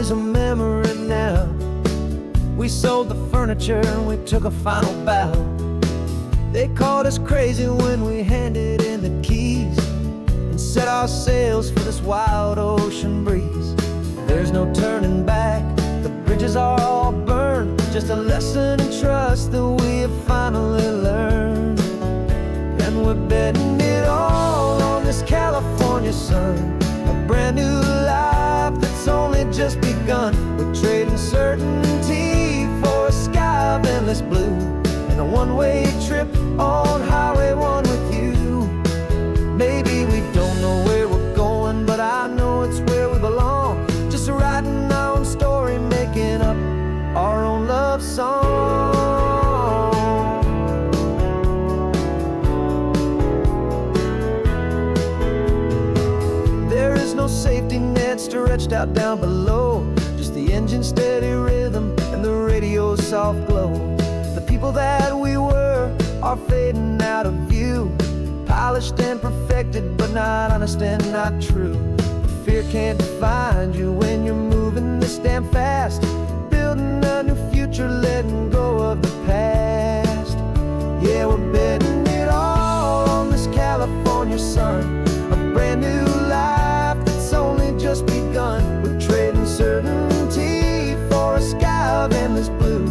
is a memory now. We sold the furniture and we took a final bow. They called us crazy when we handed in the keys and set our sails for this wild ocean breeze. There's no turning back, the bridges are all burned. Just a lesson in trust that we have finally learned. And we're betting it all on this California sun, a brand new life that's only just begun. We're trading certainty for a sky of endless blue and a one-way trip on Highway 1 with you. Maybe we don't know where we're going, but I know it's where we belong. Just writing our own story, making up our own love song. There is no safety net stretched out down below, just the engine's steady rhythm and the radio's soft glow. The people that we were are fading out of view, polished and perfected, but not honest and not true. Fear can't define you when you're moving this damn fast, building a new future, letting go of the past. Yeah, we're betting it all on this California sun, a brand new life that's only just begun. We're trading certainty for a sky of endless blue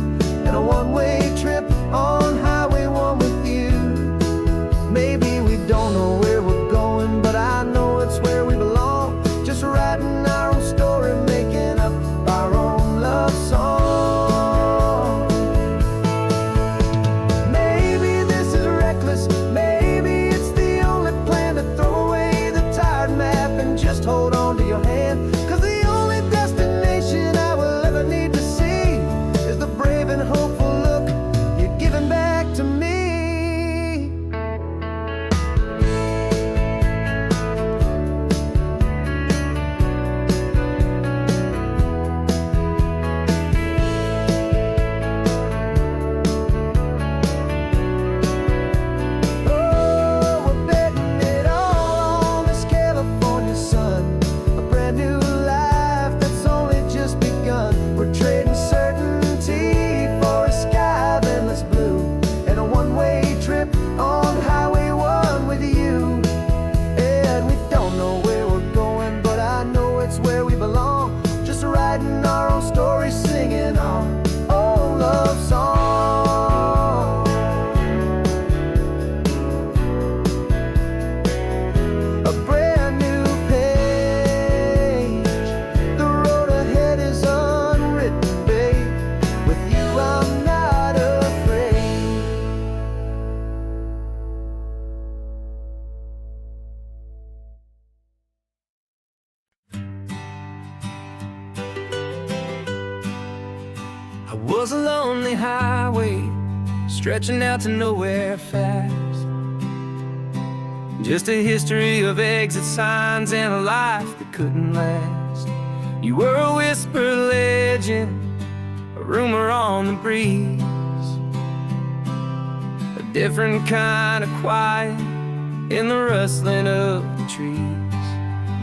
and a one-way trip on Highway 1 with you. Maybe we don't know where we're going, but I know it's where we belong. Just writing our own story, making up our own love song. Maybe this is reckless, maybe it's the only plan to throw away the tired map and just hold on to your hand. Cause the only destination I will ever need to see is the brave and hopeful look you're giving back to me. Was a lonely highway stretching out to nowhere fast, just a history of exit signs and a life that couldn't last. You were a whisper legend, a rumor on the breeze, a different kind of quiet in the rustling of the trees.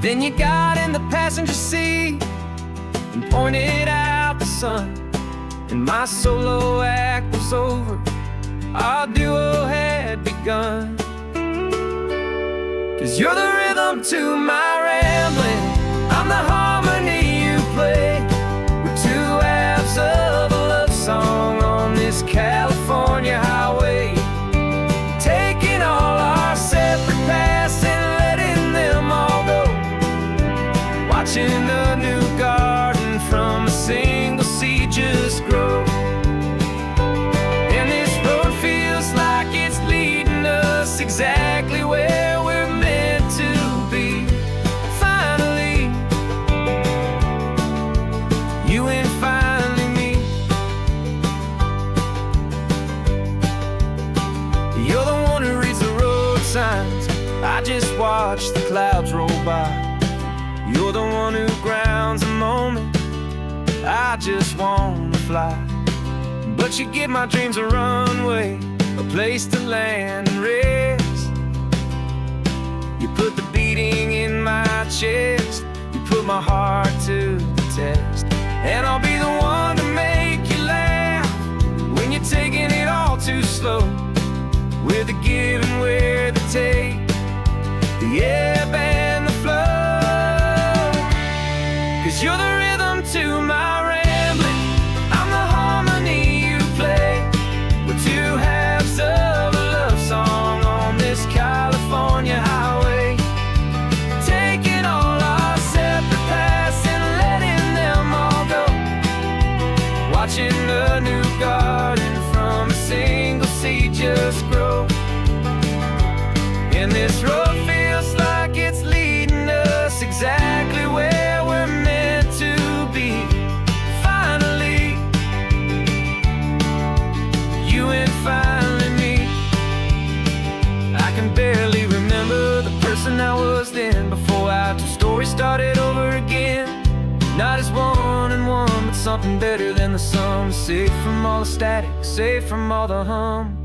Then you got in the passenger seat and pointed out the sun, and my solo act was over, our duo had begun. Cause you're the rhythm to my rambling, I'm the harmony you play. We're two halves of a love song on this California highway, taking all our separate paths and letting them all go, watching a new garden from a single seed just grow. And this road feels like it's leading us exactly where we're meant to be. Finally, you and finally me. You're the one who reads the road signs, I just watch the clouds roll by. You're the one who grounds the moment, I just wanna fly. But you give my dreams a runway, a place to land and rest. You put the beating in my chest, you put my heart to the test. and I'll be the one to make you laugh when you're taking it all too slow. With the give and with the take, the ebb and the flow. 'Cause you're the rhythm to my rambling, I'm the harmony you play. We're two halves of a love song on this California highway, taking all our separate paths and letting them all go. Watching a new garden from a single seed just grow. And this road feels like it's leading us exactly where we're meant to be. Finally, you and finally me. I can barely remember the person I was then, before our two stories started over again. Not as one and one, but something better than the sum. Safe from all the static, safe from all the hum.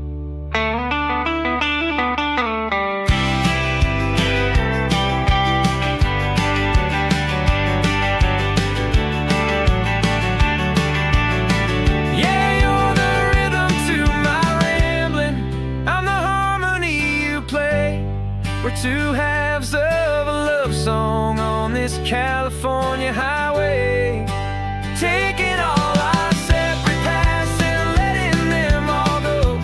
We're two halves of a love song on this California highway, taking all our separate paths and letting them all go.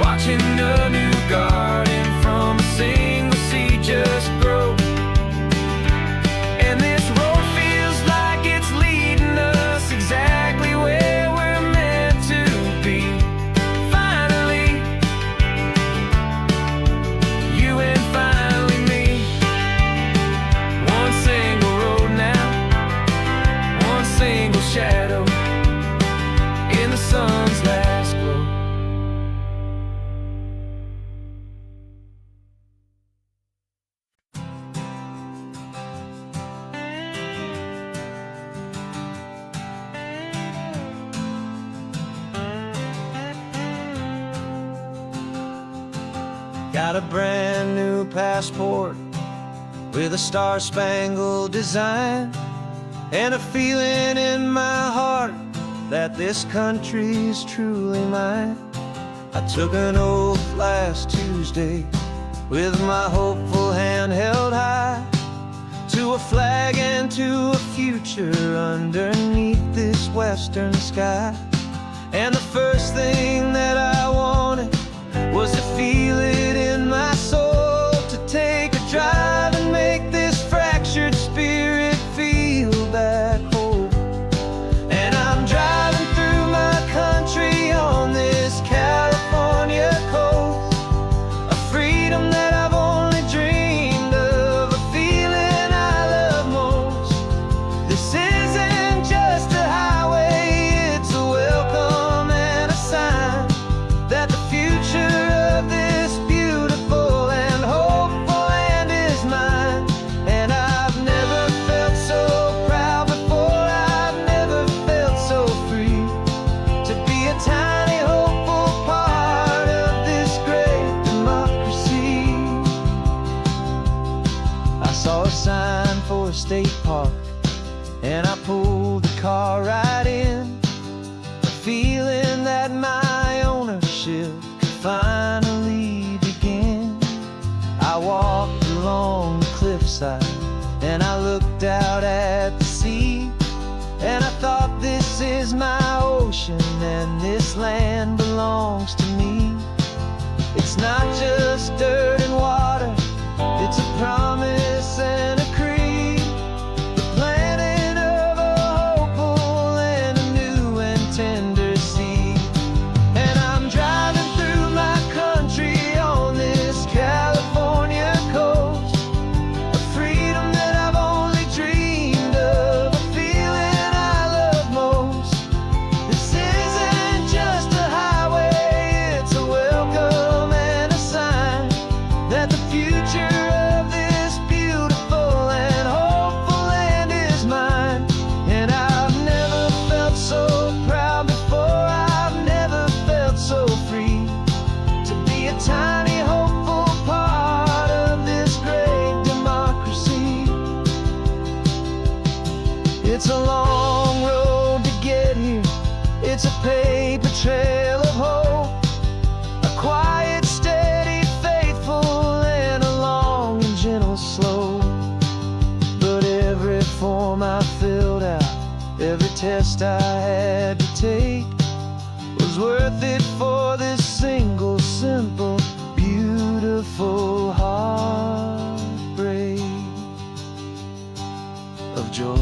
Watching a new garden from a single seed just grow. And this road feels like it's leading us exactly where we're meant to be. Finally, you and finally me. One single road now, one single shadow in the sun's last glow. Got a brand new passport with a star-spangled design, and a feeling in my heart that this country's truly mine. I took an oath last Tuesday with my hopeful hand held high, to a flag and to a future underneath this western sky. And the first thing that I wanted was to feel it in my soul, to take a drive and make this fractured spirit feel back home. And I'm driving through my country on this California coast, a freedom that I've only dreamed of, a feeling I love most. This isn't just a highway, it's a welcome and a sign that the future of this beautiful and hopeful land is mine. And I've never felt so proud before, I've never felt so free, to be a tiny hopeful part of this great democracy. I saw a sign for a state park, and I pulled the car right in, a feeling that my ownership could finally begin. I walked along the cliffside and I looked out at the sea, and I thought, this is my ocean and this land belongs to me. It's not just dirt and water, it's a promise and a creed, the planting of a hopeful and a new and tender seed. And I'm driving through my country on this California coast, a freedom that I've only dreamed of, a feeling I love most. This isn't just a highway, it's a welcome and a sign that the future of this beautiful and hopeful land is mine. And I've never felt so proud before, I've never felt so free, to be a tiny hopeful part of this great democracy. It's a long paper trail of hope, a quiet, steady, faithful, and a long and gentle slow. But every form I filled out, every test I had to take, was worth it for this single, simple, beautiful heartbreak of joy.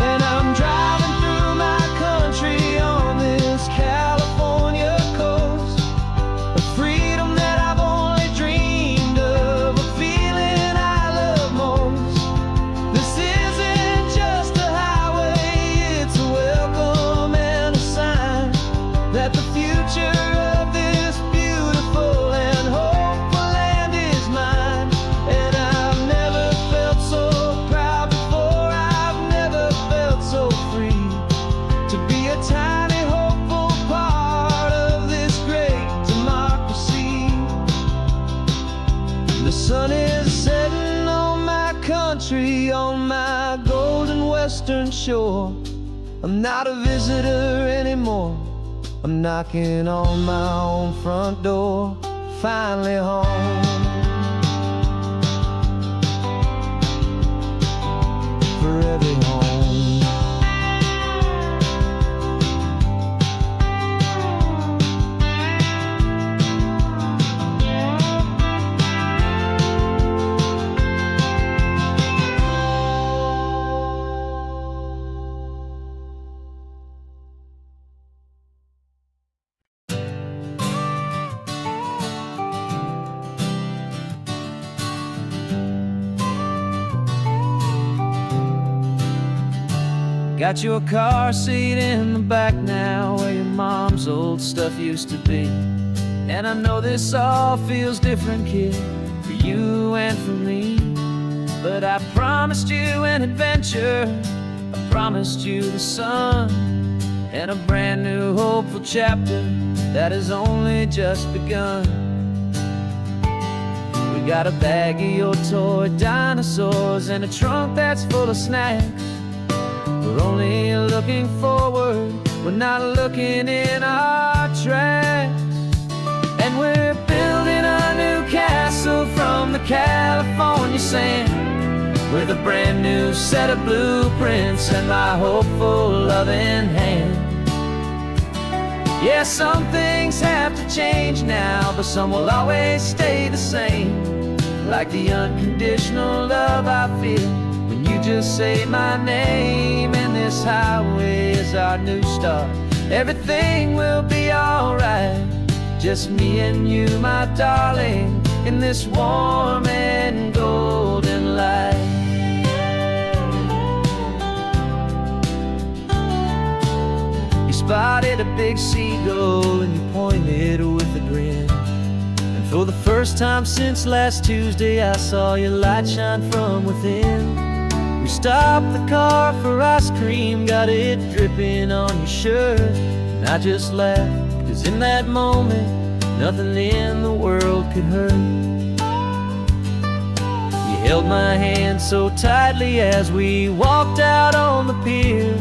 And I'm driving through my country on this California coast, a freedom that I've only dreamed of, a feeling I love most. This isn't just a highway, it's a welcome and a sign that the future of this beautiful and hopeful land is mine. And I've never felt so proud before, I've never felt so free to be a tiny, hopeful part of this great democracy. The sun is setting on my country, on my golden western shore. I'm not a visitor anymore, I'm knocking on my own front door, finally home. Forever home. Got your car seat in the back now, where your mom's old stuff used to be. And I know this all feels different, kid, for you and for me. But I promised you an adventure, I promised you the sun, and a brand new hopeful chapter that has only just begun. We got a bag of your toy dinosaurs and a trunk that's full of snacks. We're only looking forward, we're not looking in our tracks. And we're building a new castle from the California sand, with a brand new set of blueprints and my hopeful loving hand. Yeah, some things have to change now, but some will always stay the same. Like the unconditional love I feel when you just say my name. And this highway is our new start, everything will be alright. Just me and you, my darling, in this warm and golden light. You spotted a big seagull and you pointed with a grin. And for the first time since last Tuesday, I saw your light shine from within. We stopped the car for ice cream, got it dripping on your shirt. And I just laughed, 'cause in that moment, nothing in the world could hurt. You held my hand so tightly as we walked out on the pier,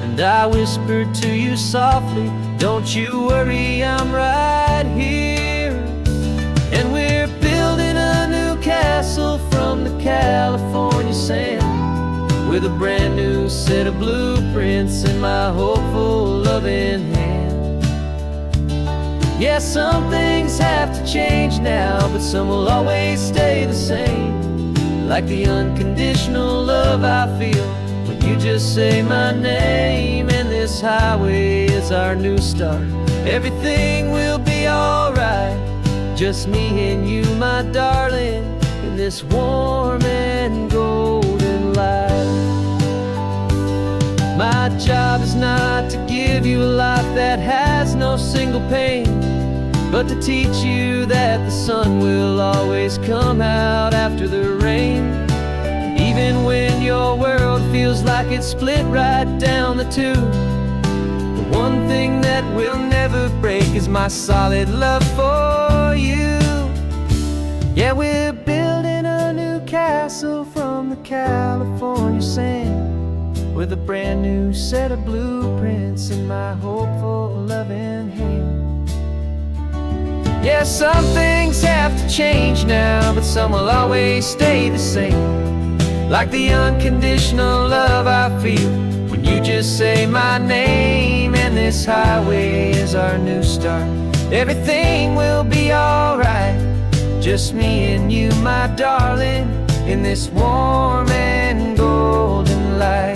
and I whispered to you softly, don't you worry, I'm right here. And we're building a new castle from the California sand, with a brand new set of blueprints in my hopeful loving hand. Yeah, some things have to change now, but some will always stay the same. Like the unconditional love I feel when you just say my name. And this highway is our new start, everything will be alright. Just me and you, my darling, in this warm and golden light. My job is not to give you a life that has no single pain, but to teach you that the sun will always come out after the rain. Even when your world feels like it's split right down the two, the one thing that will never break is my solid love for you. Yeah, we're building a new castle from the California sand, with a brand new set of blueprints in my hopeful, loving hand. Yeah, some things have to change now, but some will always stay the same. Like the unconditional love I feel when you just say my name. And this highway is our new start. Everything will be alright, just me and you, my darling, in this warm and golden light.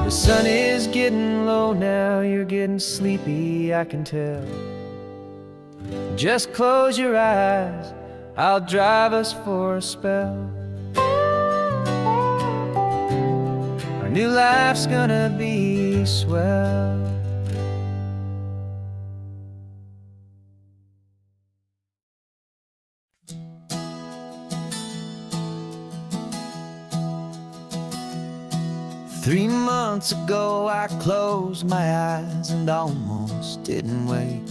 The sun is getting low now, you're getting sleepy, I can tell. Just close your eyes, I'll drive us for a spell. Our new life's gonna be swell. Three months ago I closed my eyes and almost didn't wake.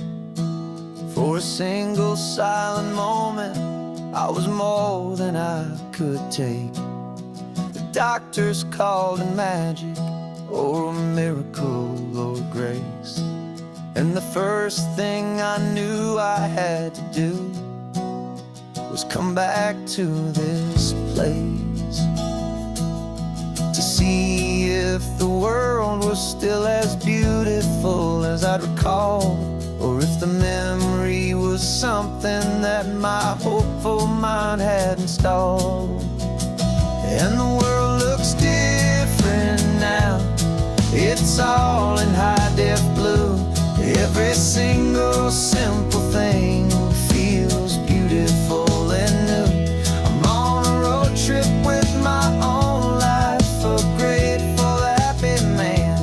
For a single silent moment, I was more than I could take. The doctors called it magic, or a miracle, or grace. And the first thing I knew I had to do was come back to this place, to see if the world was still as beautiful as I'd recall, or if the memory was something that my hopeful mind had installed. And the world looks different now, it's all in high-def blue. Every single simple thing feels beautiful and new. I'm on a road trip with my own life, a grateful, happy man,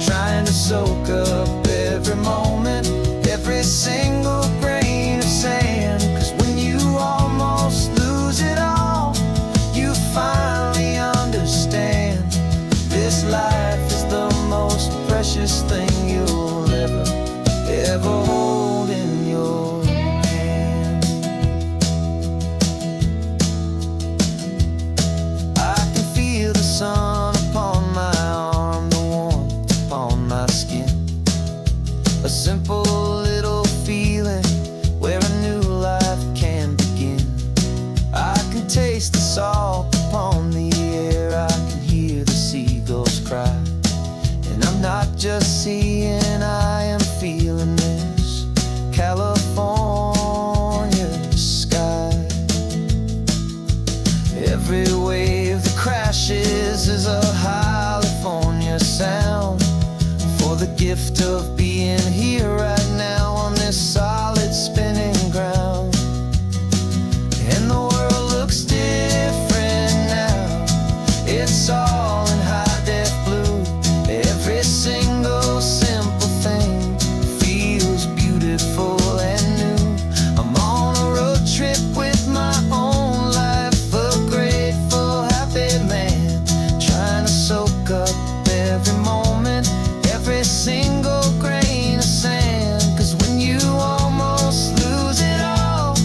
trying to soak up every moment, every single grain of sand. 'Cause when you almost lose it all, you finally understand this life is the most precious thing you'll ever hold in your hand. I can feel the sun upon my arm, the warmth upon my skin, a simple little feeling where a new life can begin. I can taste the salt upon the air, I can hear the seagulls cry. And I'm not just seeing, I am feeling this California sky. Every wave that crashes is a California sound, for the gift of being here right now on this solid spinning ground. And the world looks different now, it's all in high-def blue. Every single simple thing feels beautiful and new. I'm on a road trip with my own life, a grateful, happy man, trying to soak up every moment, every single grain of sand. 'Cause when you almost lose it all,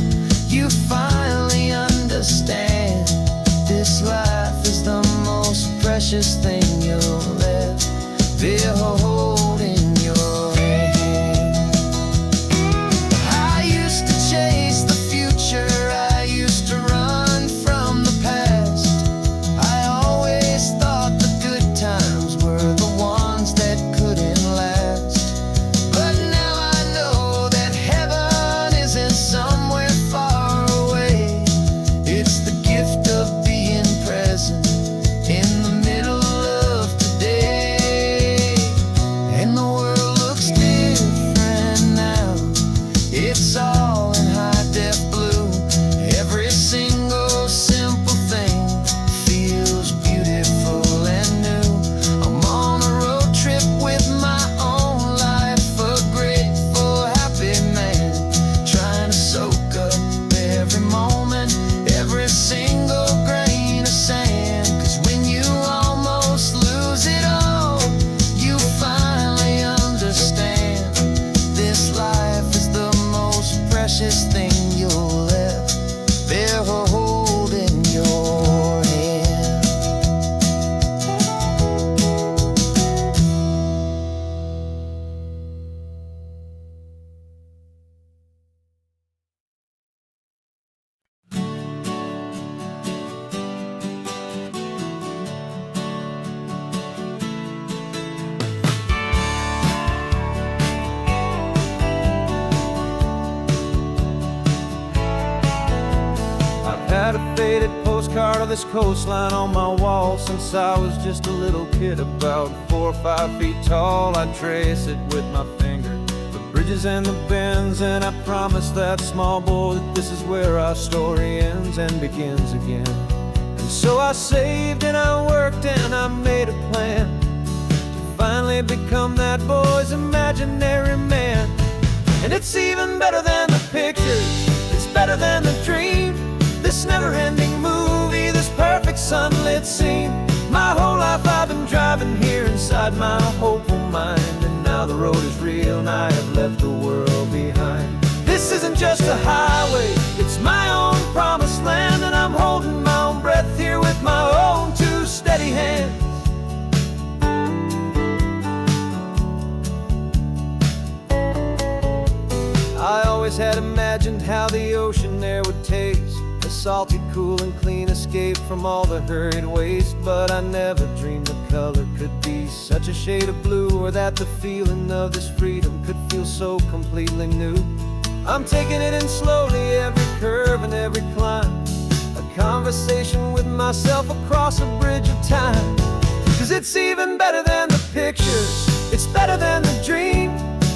you finally understand this life is the most precious thing you'll ever hold in your hand. I used to chase the future, I used to run from the past. I always thought the good times were the ones that couldn't last. But now I know that heaven isn't somewhere far away. It's the gift of being present in the middle of today. of this coastline on my wall since I was just a little kid, about 4 or 5 feet tall. I trace it with my finger, the bridges and the bends, and I promise that small boy that this is where our story ends and begins again. And so I saved and I worked and I made a plan to finally become that boy's imaginary man. And it's even better than the pictures, it's better than the dream, this never-ending movie, this perfect sunlit scene. My whole life I've been driving here inside my hopeful mind, and now the road is real and I have left the world behind. This isn't just a highway, it's my own promised land, and I'm holding my own breath here with my own 2 steady hands. I always had imagined how the ocean air would taste, a salty, cool and clean escape from all the hurried waste. But I never dreamed the color could be such a shade of blue, or that the feeling of this freedom could feel so completely new. I'm taking it in slowly, every curve and every climb, a conversation with myself across a bridge of time. 'Cause it's even better than the pictures, it's better than the dream,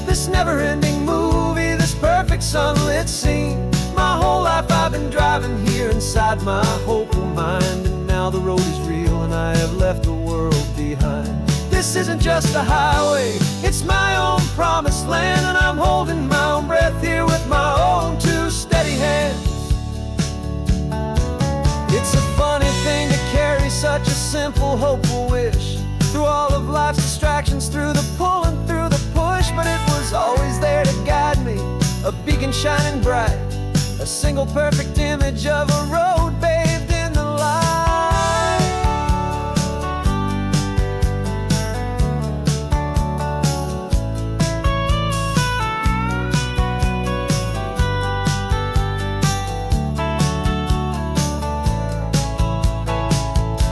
this never-ending movie, this perfect sunlit scene. My whole life I've been driving here inside my hopeful mind, and now the road is real and I have left the world behind. This isn't just a highway, it's my own promised land, and I'm holding my own breath here with my own 2 steady hands. It's a funny thing to carry such a simple, hopeful wish through all of life's distractions, through the pull and through the push. But it was always there to guide me, a beacon shining bright, a single perfect image of a road bathed in the light.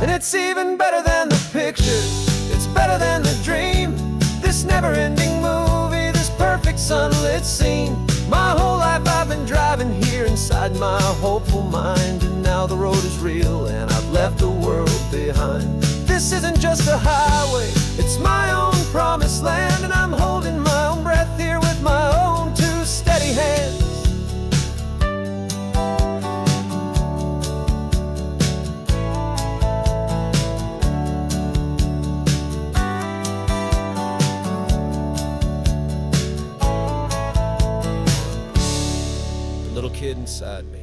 And it's even better than the pictures, it's better than the dream, this never-ending movie, this perfect sunlit scene. My whole life I've been driving here inside my hopeful mind, and now the road is real and I've left the world behind. This isn't just a highway, it's my own promised land, and I'm holding my own breath here with my own 2 steady hands. Little kid inside me.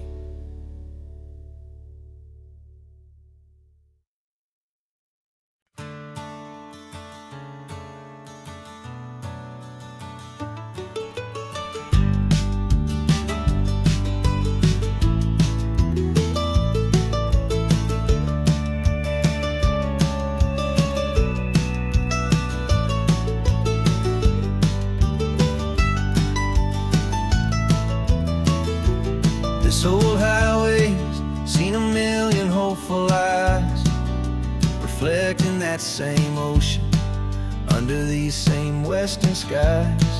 This old highway's seen a million hopeful eyes, reflecting that same ocean under these same western skies.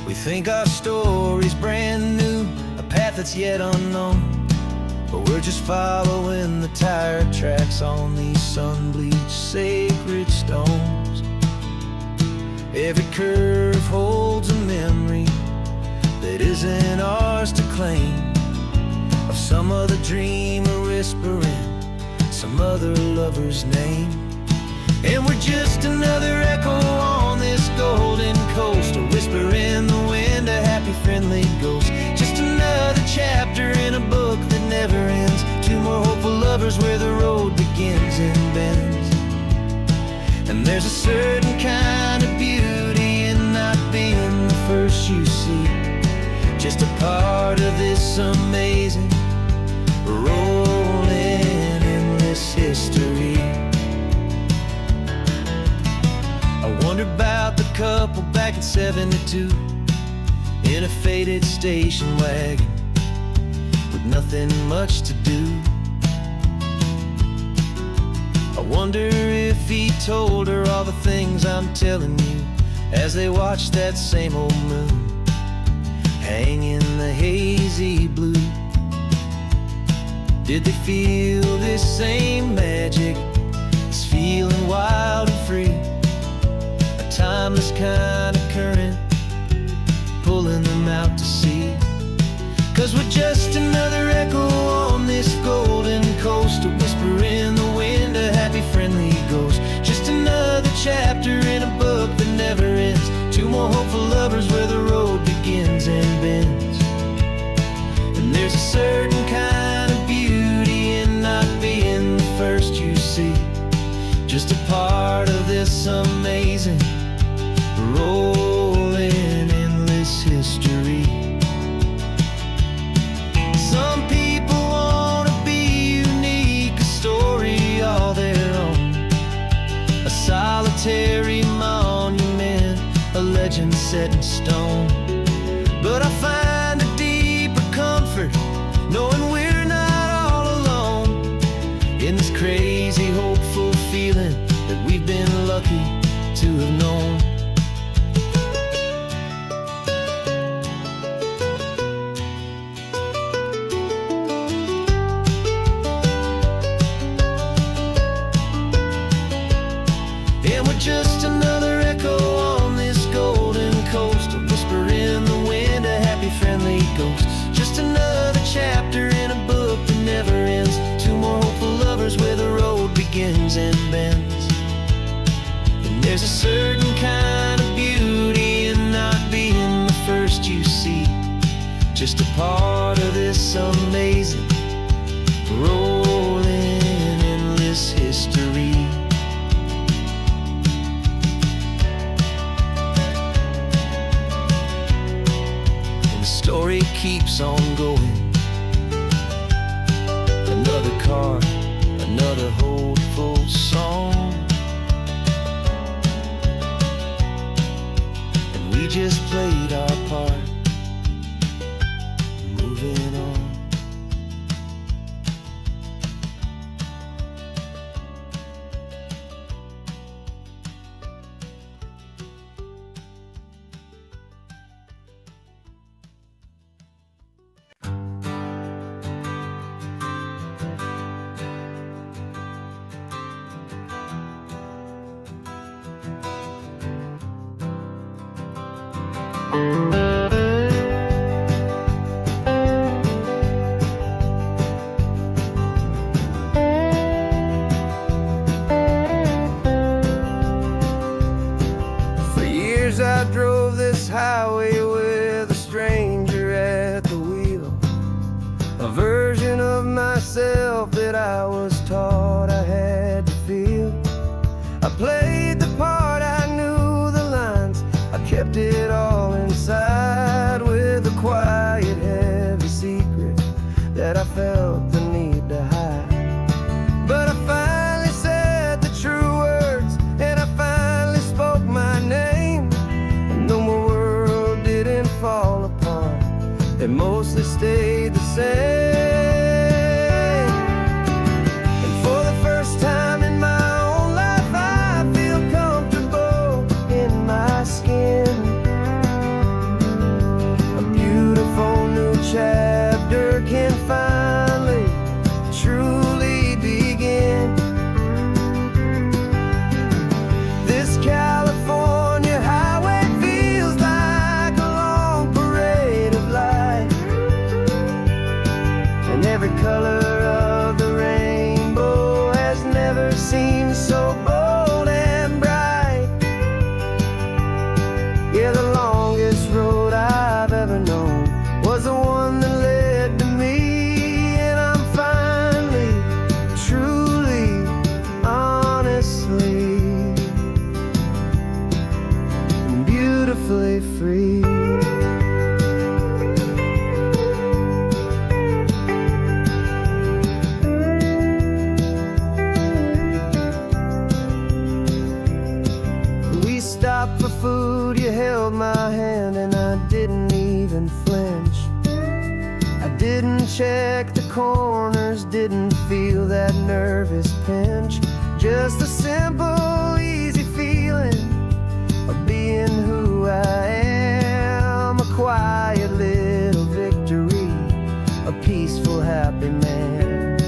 We think our story's brand new, a path that's yet unknown, but we're just following the tire tracks on these sun-bleached sacred stones. Every curve holds a memory that isn't ours to claim, of some other dreamer whispering some other lover's name. And we're just another echo on this golden coast, a whisper in the wind, a happy friendly ghost, just another chapter in a book that never ends. 2 more hopeful lovers where the road begins and bends. And there's a certain kind of beauty in not being the first you see, just a part of this amazing, rolling, endless history. I wonder about the couple back in '72 in a faded station wagon with nothing much to do. I wonder if he told her all the things I'm telling you as they watched that same old moon hang in the hazy blue. Did they feel this same magic, this feeling wild and free? A timeless kind of current pulling them out to sea. 'Cause we're just another echo on this golden coast, a whisper in the wind, a happy friendly ghost. Just another chapter in a book that never ends. Two more hopeful lovers where the road begins and bends. And there's a certain kind of beauty in not being the first you see. Just a part of this amazing, rolling, endless history. Some people want to be unique, a story all their own, a solitary monument, a legend set in stone. But I find a deeper comfort knowing we're not all alone in this crazy, hopeful feeling that we've been lucky to have known. And we're just another echo on this golden coast, a whisper in the wind, a happy friendly ghost. Just another chapter in a book that never ends. Two more hopeful lovers where the road begins and bends. And there's a certain kind of beauty in not being the first you see. Just a part of this amazing, rolling, endless history. Story keeps on going. Another card, another hopeful song, and we just played our part, moving on. For years I drove this highway with a stranger at the wheel, a version of myself that I was taught I had to feel. I played the part, I knew the lines, I kept it all inside with a quiet, heavy secret that I felt the need to hide. But I finally said the true words, and I finally spoke my name. And though my world didn't fall apart, it mostly stayed the same. And for the first time in my own life, I feel comfortable in my skin. A beautiful new chapter can finally, truly begin. This California highway feels like a long parade of light, and every color of the rainbow has never seemed so bold and bright. Yeah, the longest road I've ever known was the one that led to me, and I'm finally, truly, honestly, beautifully free. We stopped for food, you held my hand, and I didn't even flinch. I didn't check the corners, didn't feel that nervous pinch. Just a simple, easy feeling of being who I am. A quiet little victory, a peaceful, happy man.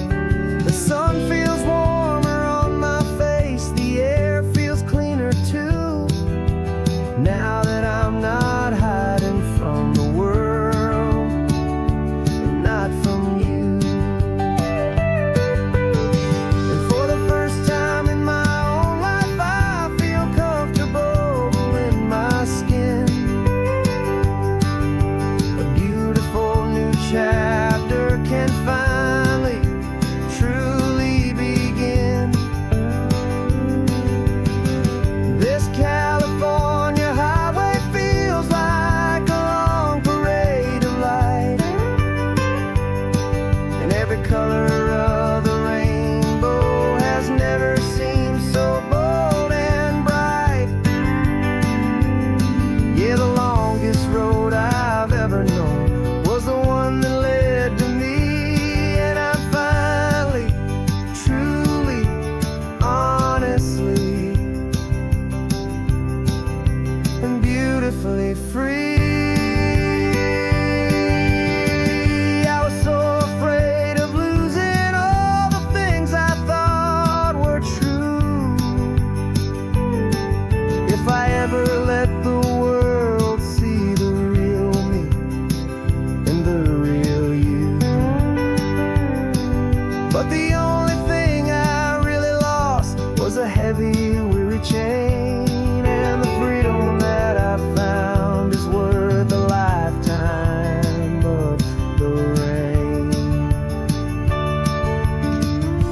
is a heavy, weary chain, and the freedom that I found is worth a lifetime of the rain.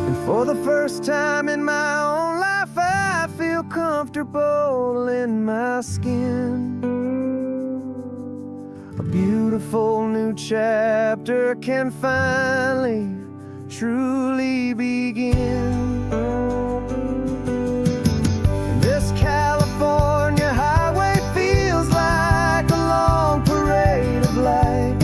And for the first time in my own life, I feel comfortable in my skin. A beautiful new chapter can finally, truly begin. This California highway feels like a long parade of light,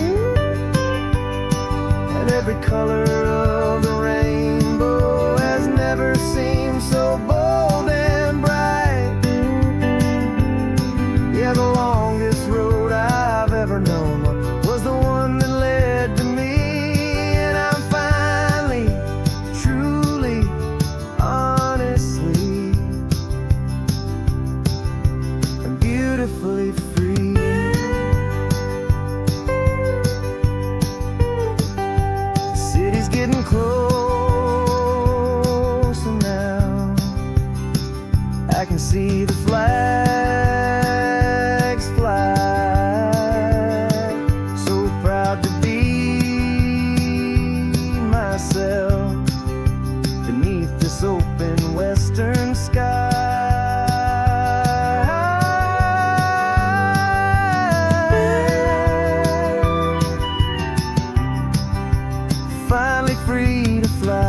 and every color of the rainbow has never seemed so bold and bright. Yeah, the longest road I've ever known was the one that led to me, and I'm finally, truly, honestly, and beautifully free. The city's getting closer now. I can see the flags fly. So proud to be myself beneath this open western sky. Finally free to fly.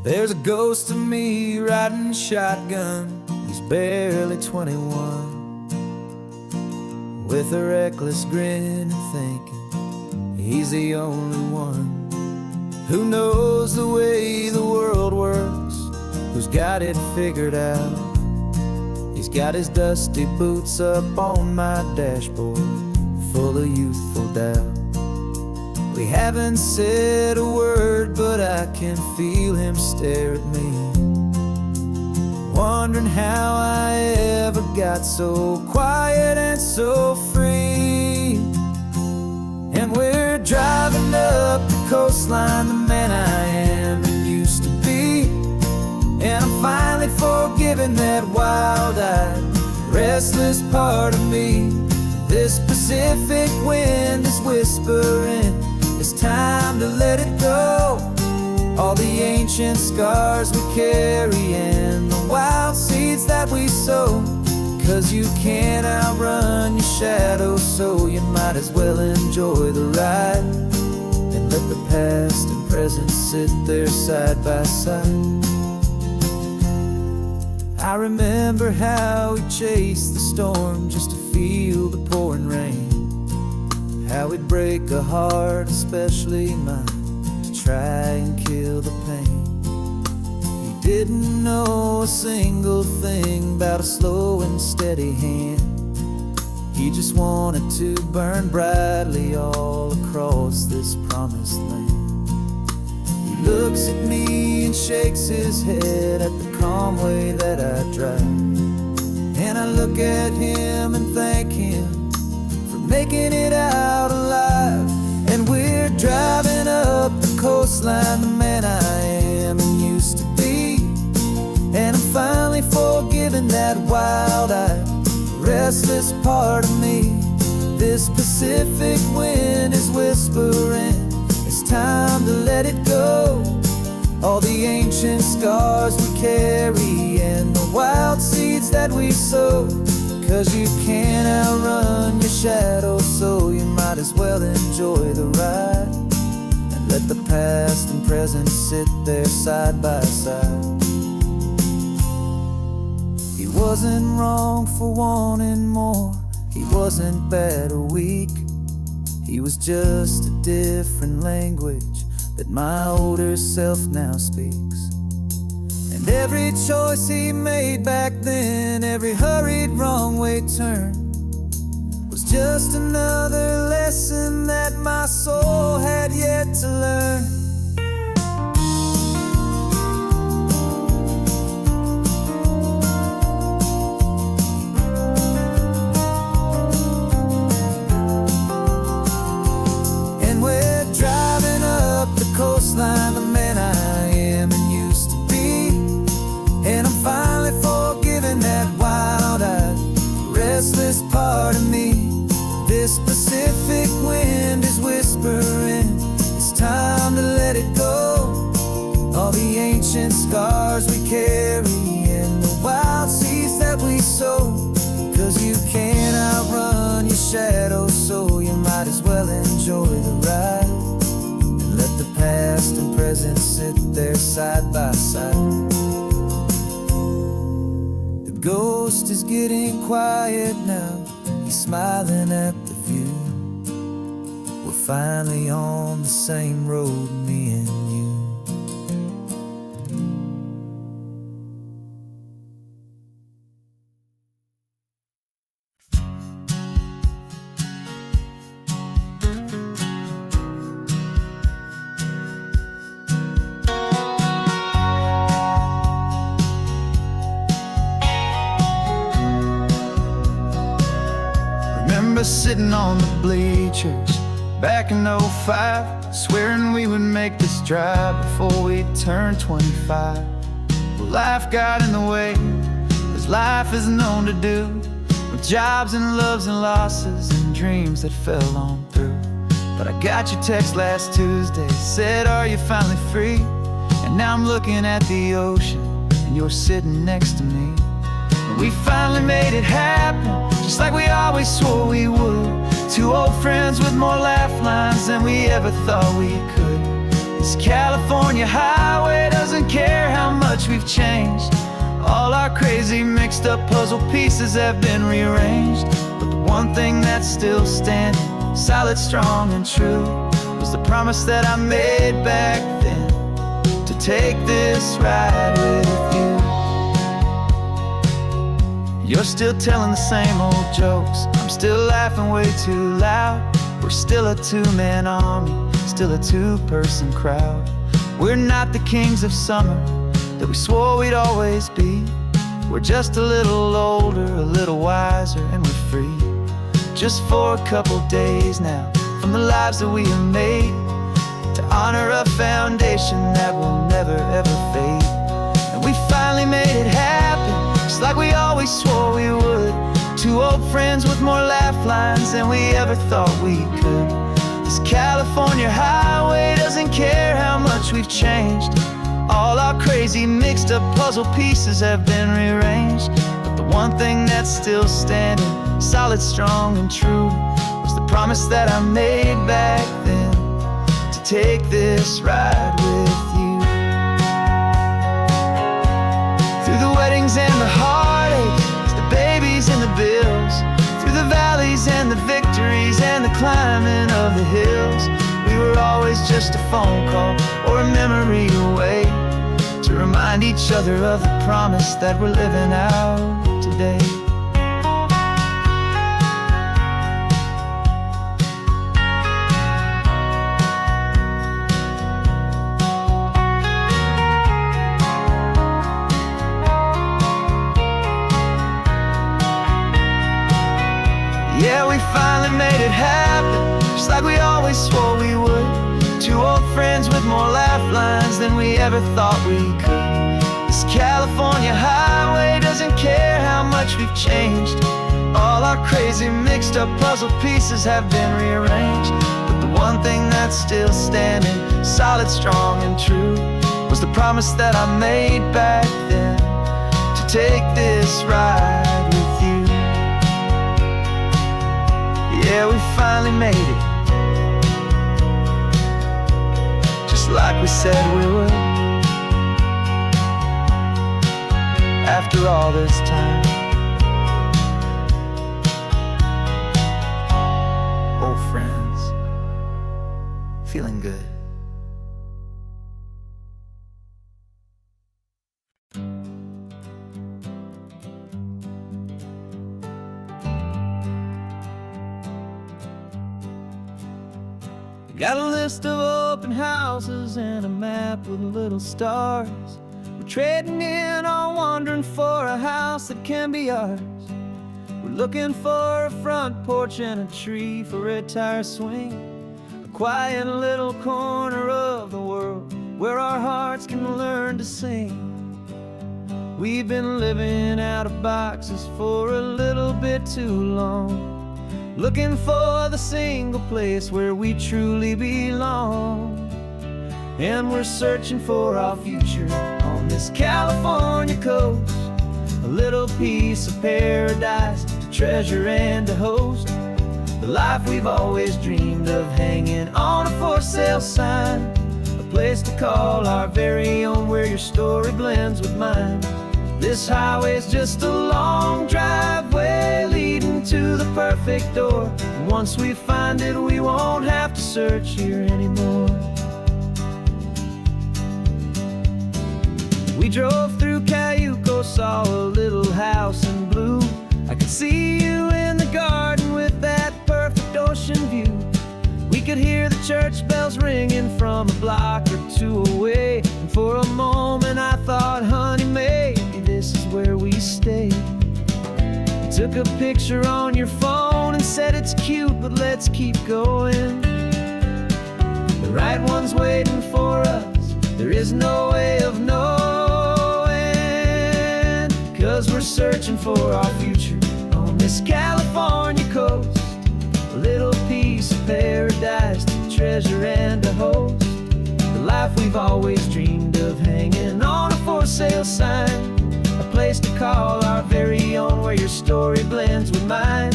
There's a ghost of me riding shotgun. He's barely 21, with a reckless grin and thinking he's the only one who knows the way the world works, who's got it figured out. He's got his dusty boots up on my dashboard, full of youthful doubt. We haven't said a word, but I can feel him stare at me, wondering how I ever got so quiet and so free. And we're driving up the coastline, the man I am and used to be, and I'm finally forgiving that wild-eyed, restless part of me. This Pacific wind is whispering, it's time to let it go. All the ancient scars we carry and the wild seeds that we sow. 'Cause you can't outrun your shadow, so you might as well enjoy the ride and let the past and present sit there side by side. I remember how we chased the storm just to feel the pouring rain, how we'd break a heart, especially mine, to try and kill the pain. He didn't know a single thing about a slow and steady hand. He just wanted to burn brightly all across this promised land. He looks at me and shakes his head at the calm way that I drive, and I look at him and thank him making it out alive. And we're driving up the coastline, the man I am and used to be, and I'm finally forgiving that wild-eyed, restless part of me. This Pacific wind is whispering, it's time to let it go. All the ancient scars we carry and the wild seeds that we sow. 'Cause you can't outrun your shadow, so you might as well enjoy the ride and let the past and present sit there side by side. He wasn't wrong for wanting more, he wasn't bad or weak. He was just a different language that my older self now speaks. And Every choice he made back then, every hurried wrong way turn, was just another lesson that my soul had yet to learn. And we're driving up the coastline, the man I am and used to be, and I'm finally forgiving that wild-eyed, restless part of me. This Pacific wind is whispering, it's time to let it go. All the ancient scars we carry and the wild seeds that we sow. 'Cause you can't outrun your shadow, so you might as well enjoy the ride. And let the past and present sit there side by side. The ghost is getting quiet now, he's smiling at the view. We're finally on the same road, me and you. Remember sitting on the bleachers back in '05, swearing we would make this drive before we turned 25. Well, life got in the way, as life is known to do, with jobs and loves and losses and dreams that fell on through. But I got your text last Tuesday, said, are you finally free? And now I'm looking at the ocean, and you're sitting next to me. And we finally made it happen, just like we always swore we would. Two old friends with more laugh lines than we ever thought we could. This California highway doesn't care how much we've changed. All our crazy mixed up puzzle pieces have been rearranged. But the one thing that's still standing, solid, strong and true, was the promise that I made back then, to take this ride with you. You're still telling the same old jokes, I'm still laughing way too loud. We're still a two-man army, still a two-person crowd. We're not the kings of summer that we swore we'd always be. We're just a little older, a little wiser, and we're free. Just for a couple days now, from the lives that we have made, to honor a foundation that will never ever fade. And we finally made it happen, just like we always swore we would. Two old friends with more laugh lines than we ever thought we could. This California highway doesn't care how much we've changed. All our crazy mixed up puzzle pieces have been rearranged. But the one thing that's still standing, solid, strong and true, was the promise that I made back then, to take this ride with you. Through the weddings and the heartaches, the babies and the bills, through the valleys and the victories and the climbing of the hills, we were always just a phone call or a memory away, to remind each other of the promise that we're living out today. Yeah, we finally made it happen, just like we always swore we would. Two old friends with more laugh lines than we ever thought we could. This California highway doesn't care how much we've changed. All our crazy mixed up puzzle pieces have been rearranged. But the one thing that's still standing, solid, strong and true, was the promise that I made back then, to take this ride with you. Yeah, we finally made it, just like we said we would. After all this time, old friends, feeling good. Got a list of open houses and a map with little stars. We're trading in our wandering for a house that can be ours. We're looking for a front porch and a tree for a tire swing, a quiet little corner of the world where our hearts can learn to sing. We've been living out of boxes for a little bit too long, looking for the single place where we truly belong. And we're searching for our future on this California coast, a little piece of paradise to treasure and to host, the life we've always dreamed of, hanging on a for sale sign, a place to call our very own where your story blends with mine. This highway's just a long driveway leading to the perfect door, and once we find it we won't have to search here anymore. We drove through Cayuco, saw a little house in blue. I could see you in the garden with that perfect ocean view. We could hear the church bells ringing from a block or two away, and for a moment I thought, honey, maybe this is where we stay. You took a picture on your phone and said it's cute, but let's keep going. The right one's waiting for us, there is no way of knowing, 'cause we're searching for our future on this California coast, a little piece of paradise to treasure and to host, the life we've always dreamed of, hanging on a for sale sign, a place to call our very own where your story blends with mine.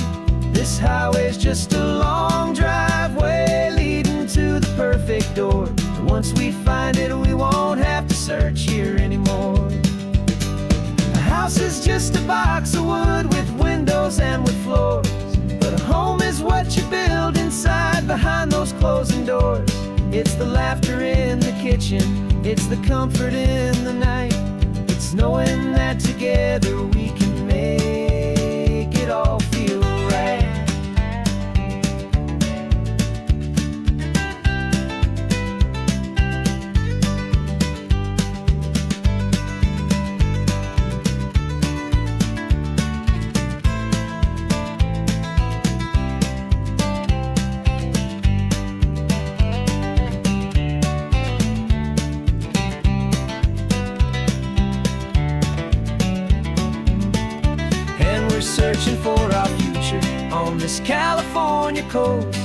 This highway's just a long driveway leading to the perfect door, and once we find it we won't have to search here anymore. A house is just a box of wood with windows and with floors, but a home is what you build inside behind those closing doors. It's the laughter in the kitchen, it's the comfort in the night, it's knowing that together we can make it all feel right. Searching for our future on this California coast,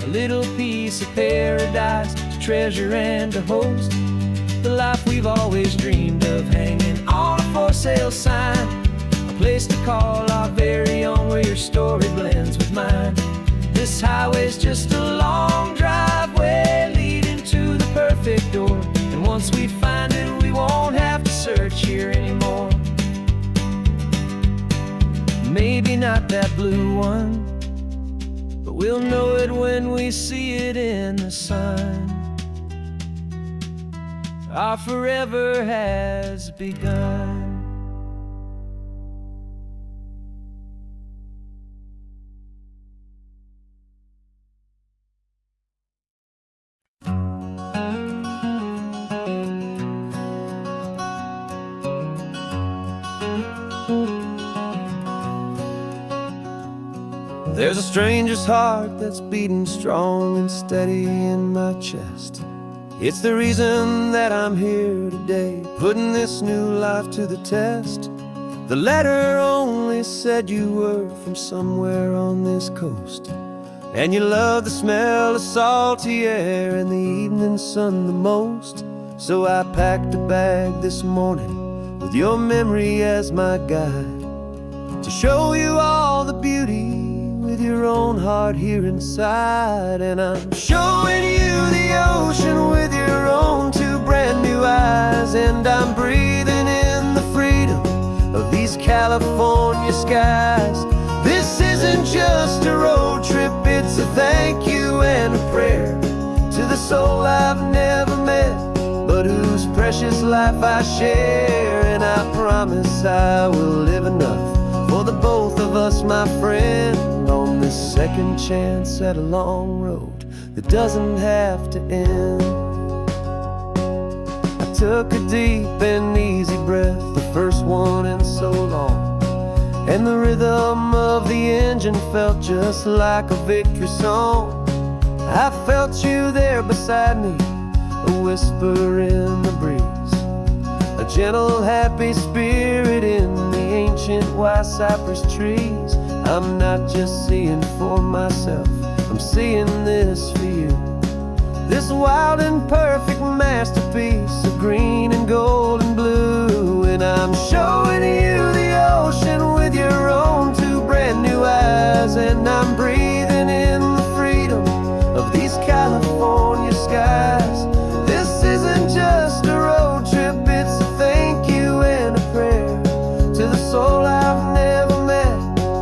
a little piece of paradise to treasure and to host, the life we've always dreamed of, hanging on a for sale sign, a place to call our very own where your story blends with mine. This highway's just a long driveway leading to the perfect door, and once we find it we won't have to search here anymore. Maybe not that blue one, but we'll know it when we see it in the sun. Our forever has begun. There's a stranger's heart that's beating strong and steady in my chest. It's the reason that I'm here today, putting this new life to the test. The letter only said you were from somewhere on this coast, and you love the smell of salty air and the evening sun the most. So I packed a bag this morning with your memory as my guide, to show you all the beauty with your own heart here inside. And I'm showing you the ocean with your own two brand new eyes, and I'm breathing in the freedom of these California skies. This isn't just a road trip, it's a thank you and a prayer to the soul I've never met, but whose precious life I share. And I promise I will live enough for the both of us, my friend, on this second chance at a long road that doesn't have to end. I took a deep and easy breath, the first one in so long, and the rhythm of the engine felt just like a victory song. I felt you there beside me, a whisper in the breeze, a gentle, happy spirit in the ancient white cypress trees. I'm not just seeing for myself, I'm seeing this for you. This wild and perfect masterpiece of green and gold and blue. And I'm showing you the ocean with your own two brand new eyes. And I'm breathing in the freedom of these California skies. This isn't just a road trip, it's a thank you and a prayer to the soul I've never met,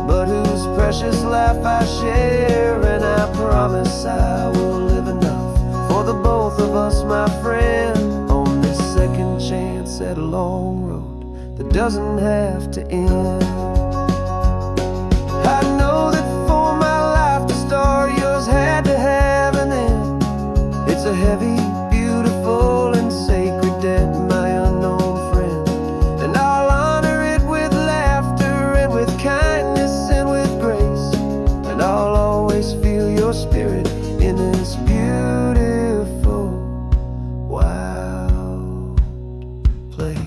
but whose precious life I share. And I promise I will live enough for the both of us, my friend, on this second chance at a long road that doesn't have to end. I know that for my life to start, yours had to have an end. It's a heavy, beautiful, and sacred debt, my unknown friend, and I'll honor it with laughter and with kindness and with grace. And I'll always feel your spirit in this beautiful, wild place.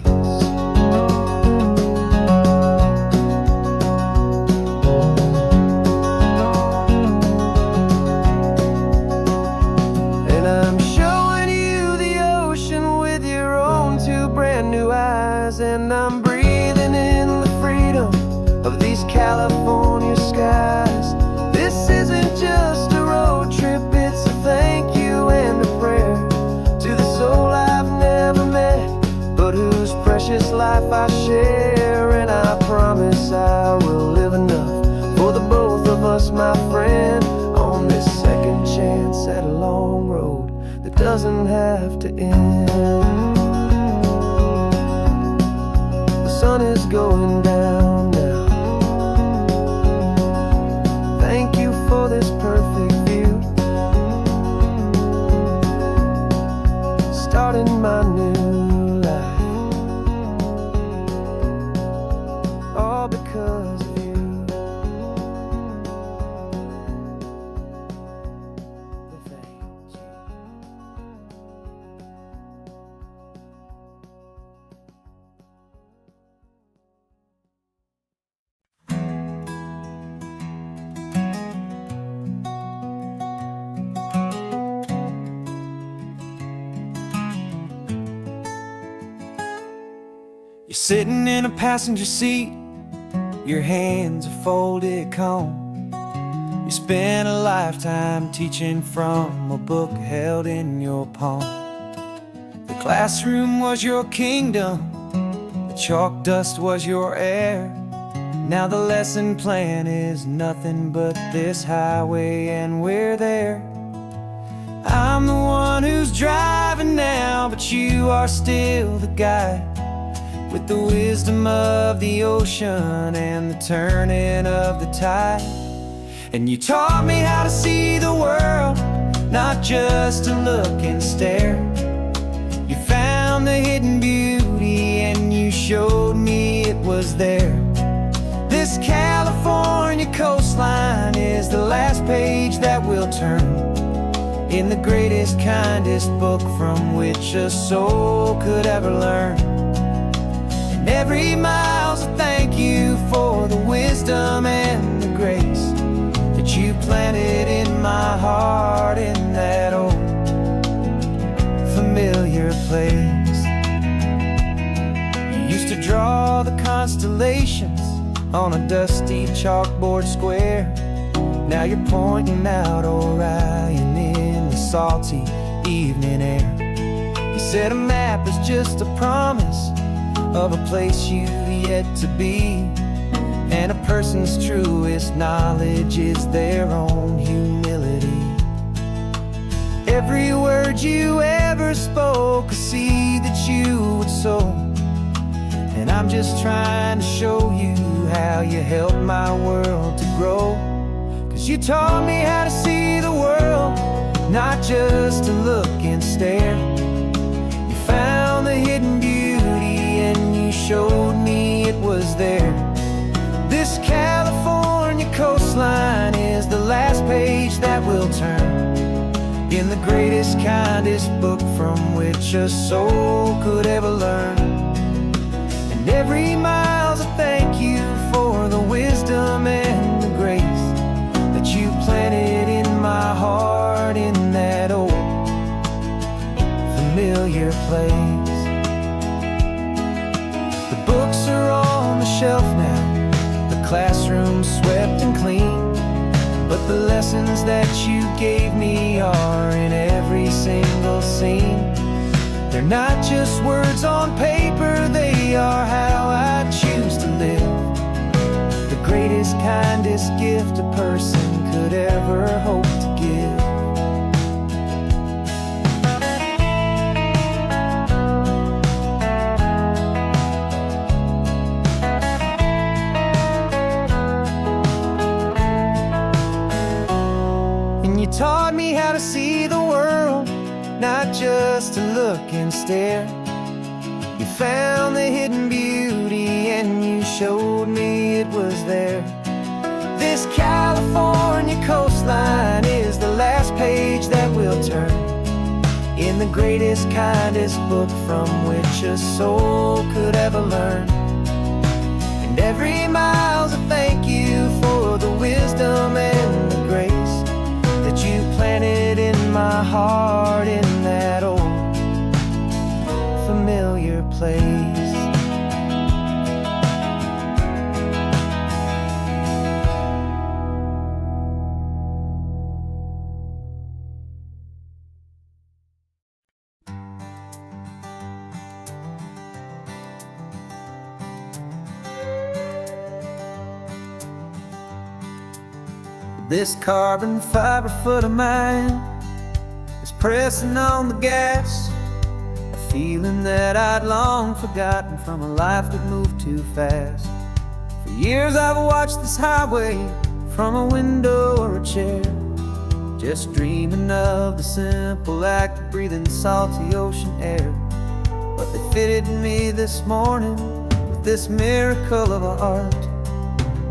And I'm showing you the ocean with your own two brand new eyes. And I'm breathing in the freedom of these California skies. This isn't just a road trip, it's a thank you and a prayer to the soul I've never met, but whose precious life I share. And I promise I will live enough for the both of us, my friend, on this second chance at a long road that doesn't have to end. The sun is going down now. Thank you for this perfect view, starting my new life, all because of you. Thank you. You're sitting in a passenger seat, your hands are folded calm. You spent a lifetime teaching from a book held in your palm. The classroom was your kingdom, the chalk dust was your air. Now the lesson plan is nothing but this highway, and we're there. I'm the one who's driving now, but you are still the guide, with the wisdom of the ocean and the turning of the tide. And you taught me how to see the world, not just to look and stare. You found the hidden beauty and you showed me it was there. This California coastline is the last page that we'll turn in the greatest, kindest book from which a soul could ever learn. And every mile's a thank you for the wisdom and the grace that you planted in my heart in that old familiar place. You used to draw the constellations on a dusty chalkboard square. Now you're pointing out Orion in the salty evening air. You said a map is just a promise of a place you've yet to be, and a person's truest knowledge is their own humility. Every word you ever spoke, a seed that you would sow, and I'm just trying to show you how you helped my world to grow. 'Cause you taught me how to see the world, not just to look and stare. You found the hidden beauty and you showed me it was there. This California coastline is the last page that we'll turn in the greatest, kindest book from which a soul could ever learn. And every mile's a thank you for the wisdom and the grace that you planted in my heart in that old familiar place. The books are on the shelf now, the classroom swept and clean, but the lessons that you gave me are in every single scene. They're not just words on paper, they are how I choose to live. The greatest, kindest gift a person could ever hope to give. You taught me how to see the world, not just to look and stare. You found the hidden beauty and you showed me it was there. This California coastline is the last page that we'll turn in the greatest, kindest book from which a soul could ever learn. And every mile's a thank you for the wisdom and the grace that you planted in my heart in that old familiar place. This carbon fiber foot of mine is pressing on the gas, a feeling that I'd long forgotten from a life that moved too fast. For years I've watched this highway from a window or a chair, just dreaming of the simple act of breathing salty ocean air. But they fitted me this morning with this miracle of art,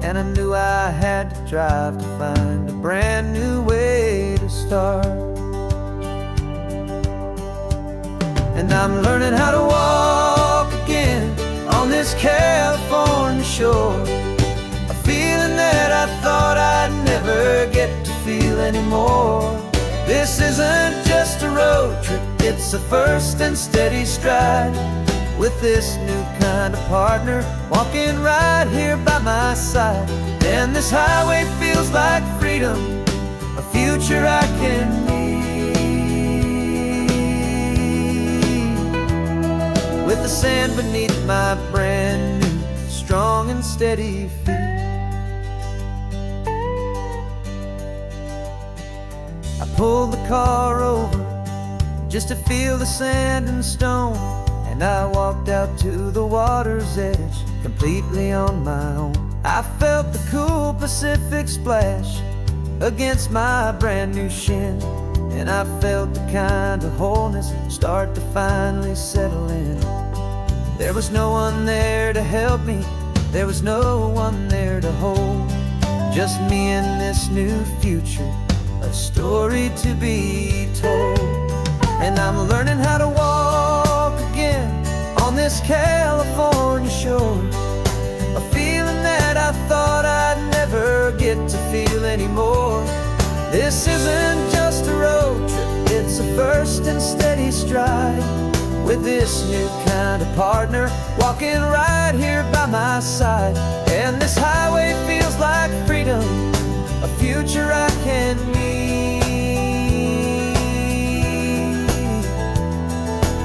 and I knew I had to drive to find a brand new way to start. And I'm learning how to walk again on this California shore, a feeling that I thought I'd never get to feel anymore. This isn't just a road trip, it's a first and steady stride, with this new kind of partner walking right here by my side. And this highway feels like freedom, a future I can need, with the sand beneath my brand new strong and steady feet. I pulled the car over just to feel the sand and stone, and I walked out to the water's edge completely on my own. I felt the cool Pacific splash against my brand new shin, and I felt the kind of wholeness start to finally settle in. There was no one there to help me, there was no one there to hold, just me and this new future, a story to be told. And I'm learning how to walk again on this California shore, a feeling that I thought I'd never get to feel anymore. This isn't just a road trip, it's a first and steady stride, with this new kind of partner walking right here by my side. And this highway feels like freedom, a future I can need,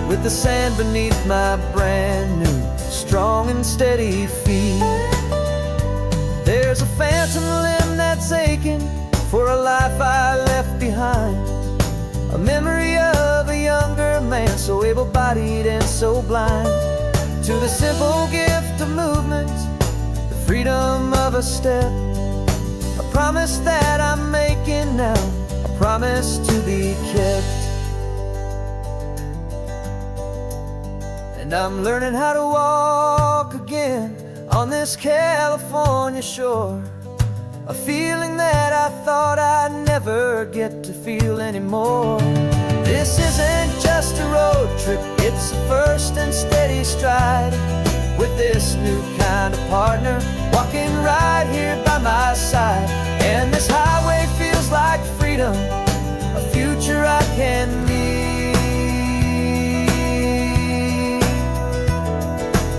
with the sand beneath my brand new strong and steady feet. There's a phantom limb that's aching for a life I left behind, a memory of a younger man so able-bodied and so blind, to the simple gift of movement, the freedom of a step, a promise that I'm making now, a promise to be kept. And I'm learning how to walk again on this California shore, a feeling that I thought I'd never get to feel anymore. This isn't just a road trip, it's a first and steady stride, with this new kind of partner walking right here by my side. And this highway feels like freedom, a future I can meet,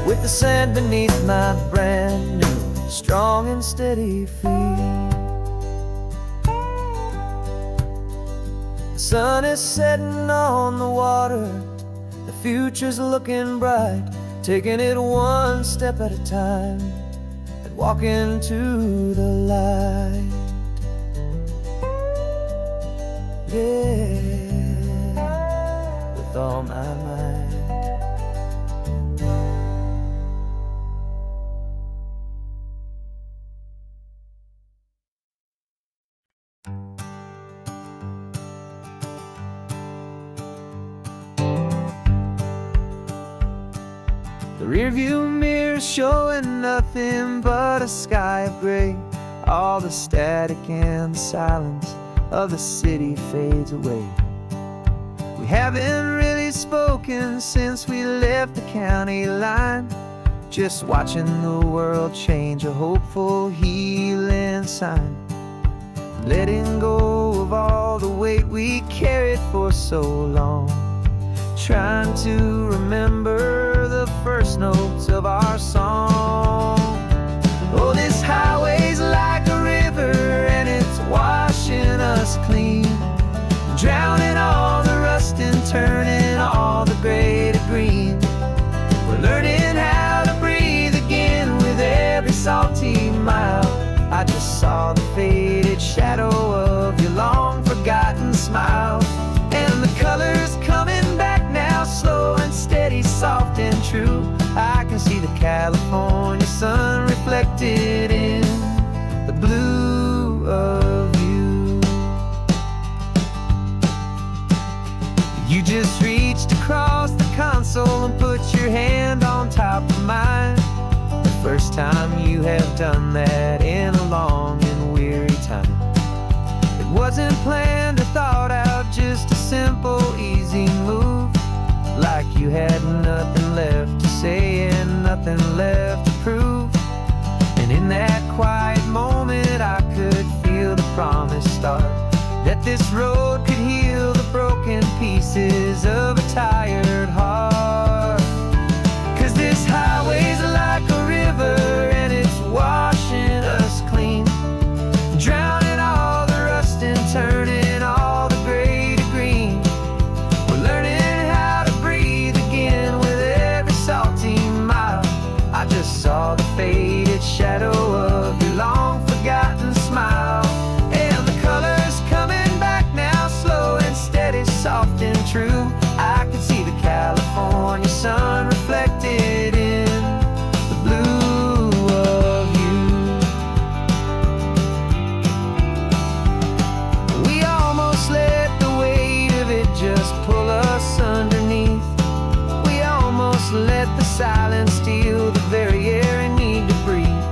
with the sand beneath my brand new strong and steady feet. The sun is setting on the water, the future's looking bright, taking it one step at a time and walking to the light. Yeah, with all my might. The rearview mirror showing nothing but a sky of gray. All the static and the silence of the city fades away. We haven't really spoken since we left the county line, just watching the world change, a hopeful healing sign. Letting go of all the weight we carried for so long, trying to remember the first notes of our song. Oh, this highway's like a river and it's washing us clean, drowning all the rust and turning all the gray to green. We're learning how to breathe again with every salty mile. I just saw the faded shadow of your long forgotten smile, and the colors coming back now, slow and steady, soft and true. I can see the California sun reflected in the blue of you. You just reached across the console and put your hand on top of mine, the first time you have done that in a long and weary time. It wasn't planned or thought out, just a simple, easy move, like you had nothing left to say and nothing left to prove. And in that quiet moment I could feel the promise start, that this road could heal the broken pieces of a tired heart. 'Cause this highway's like a river and it's washing us clean, drowning all the rust and turning all the gray to green. We're learning how to breathe again with every salty mile. I just saw the faded shadow of your long forgotten smile, and the colors coming back now, slow and steady, soft and true. I can see the California sun reflected in the blue of you. We almost let the weight of it just pull us underneath. We almost let the silence steal the very air I need to breathe.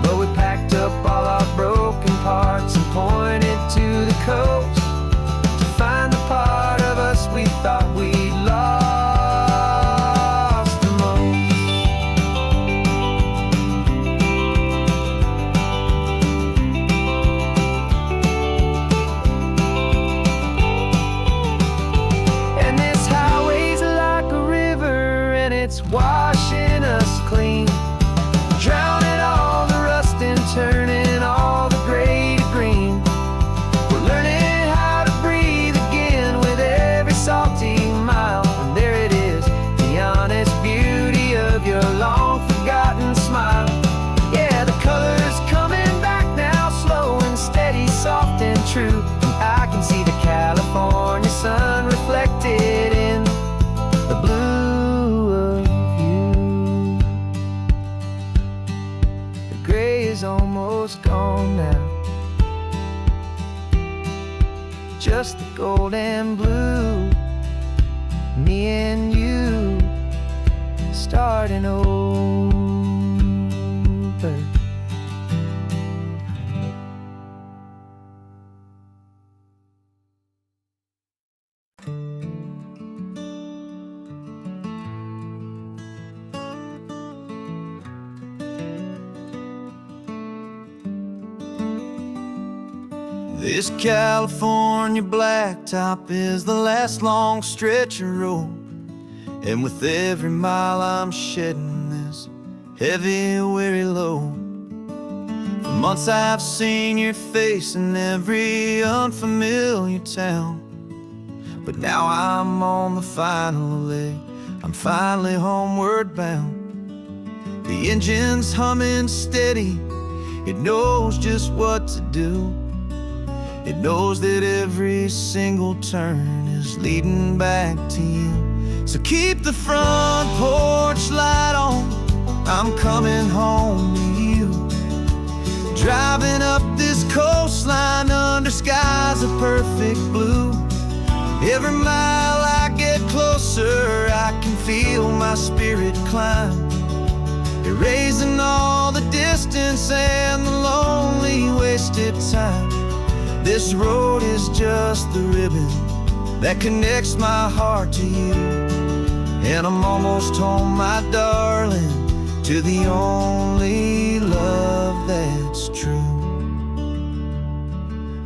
But we packed up all our broken parts and pointed to the coast to find the part of us we thought we'd lost the most. And this highway's like a river and it's washing us clean, drowning all the rust and turning all the gray to green. We're learning how to breathe again with every salty mile. And there it is, the honest beauty of your long forgotten smile. Yeah, the colors coming back now, slow and steady, soft and true. I can see the California sun reflected in the blue of you. The gray is almost gone now, just the gold and blue. Me and you starting over. This California blacktop is the last long stretch of road, and with every mile I'm shedding this heavy, weary load. For months I've seen your face in every unfamiliar town, but now I'm on the final leg, I'm finally homeward bound. The engine's humming steady, it knows just what to do. It knows that every single turn is leading back to you. So keep the front porch light on, I'm coming home to you. Driving up this coastline under skies of perfect blue. Every mile I get closer, I can feel my spirit climb, erasing all the distance and the lonely wasted time. This road is just the ribbon that connects my heart to you, and I'm almost home, my darling, to the only love that's true.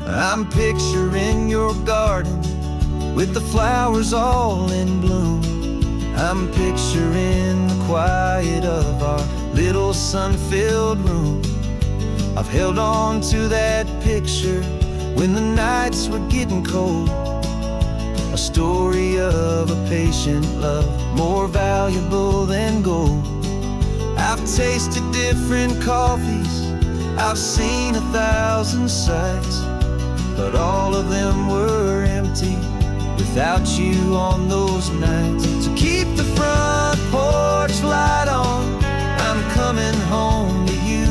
I'm picturing your garden with the flowers all in bloom. I'm picturing the quiet of our little sun-filled room. I've held on to that picture when the nights were getting cold, a story of a patient love, more valuable than gold. I've tasted different coffees, I've seen 1,000 sights, but all of them were empty without you on those nights. So keep the front porch light on, I'm coming home to you.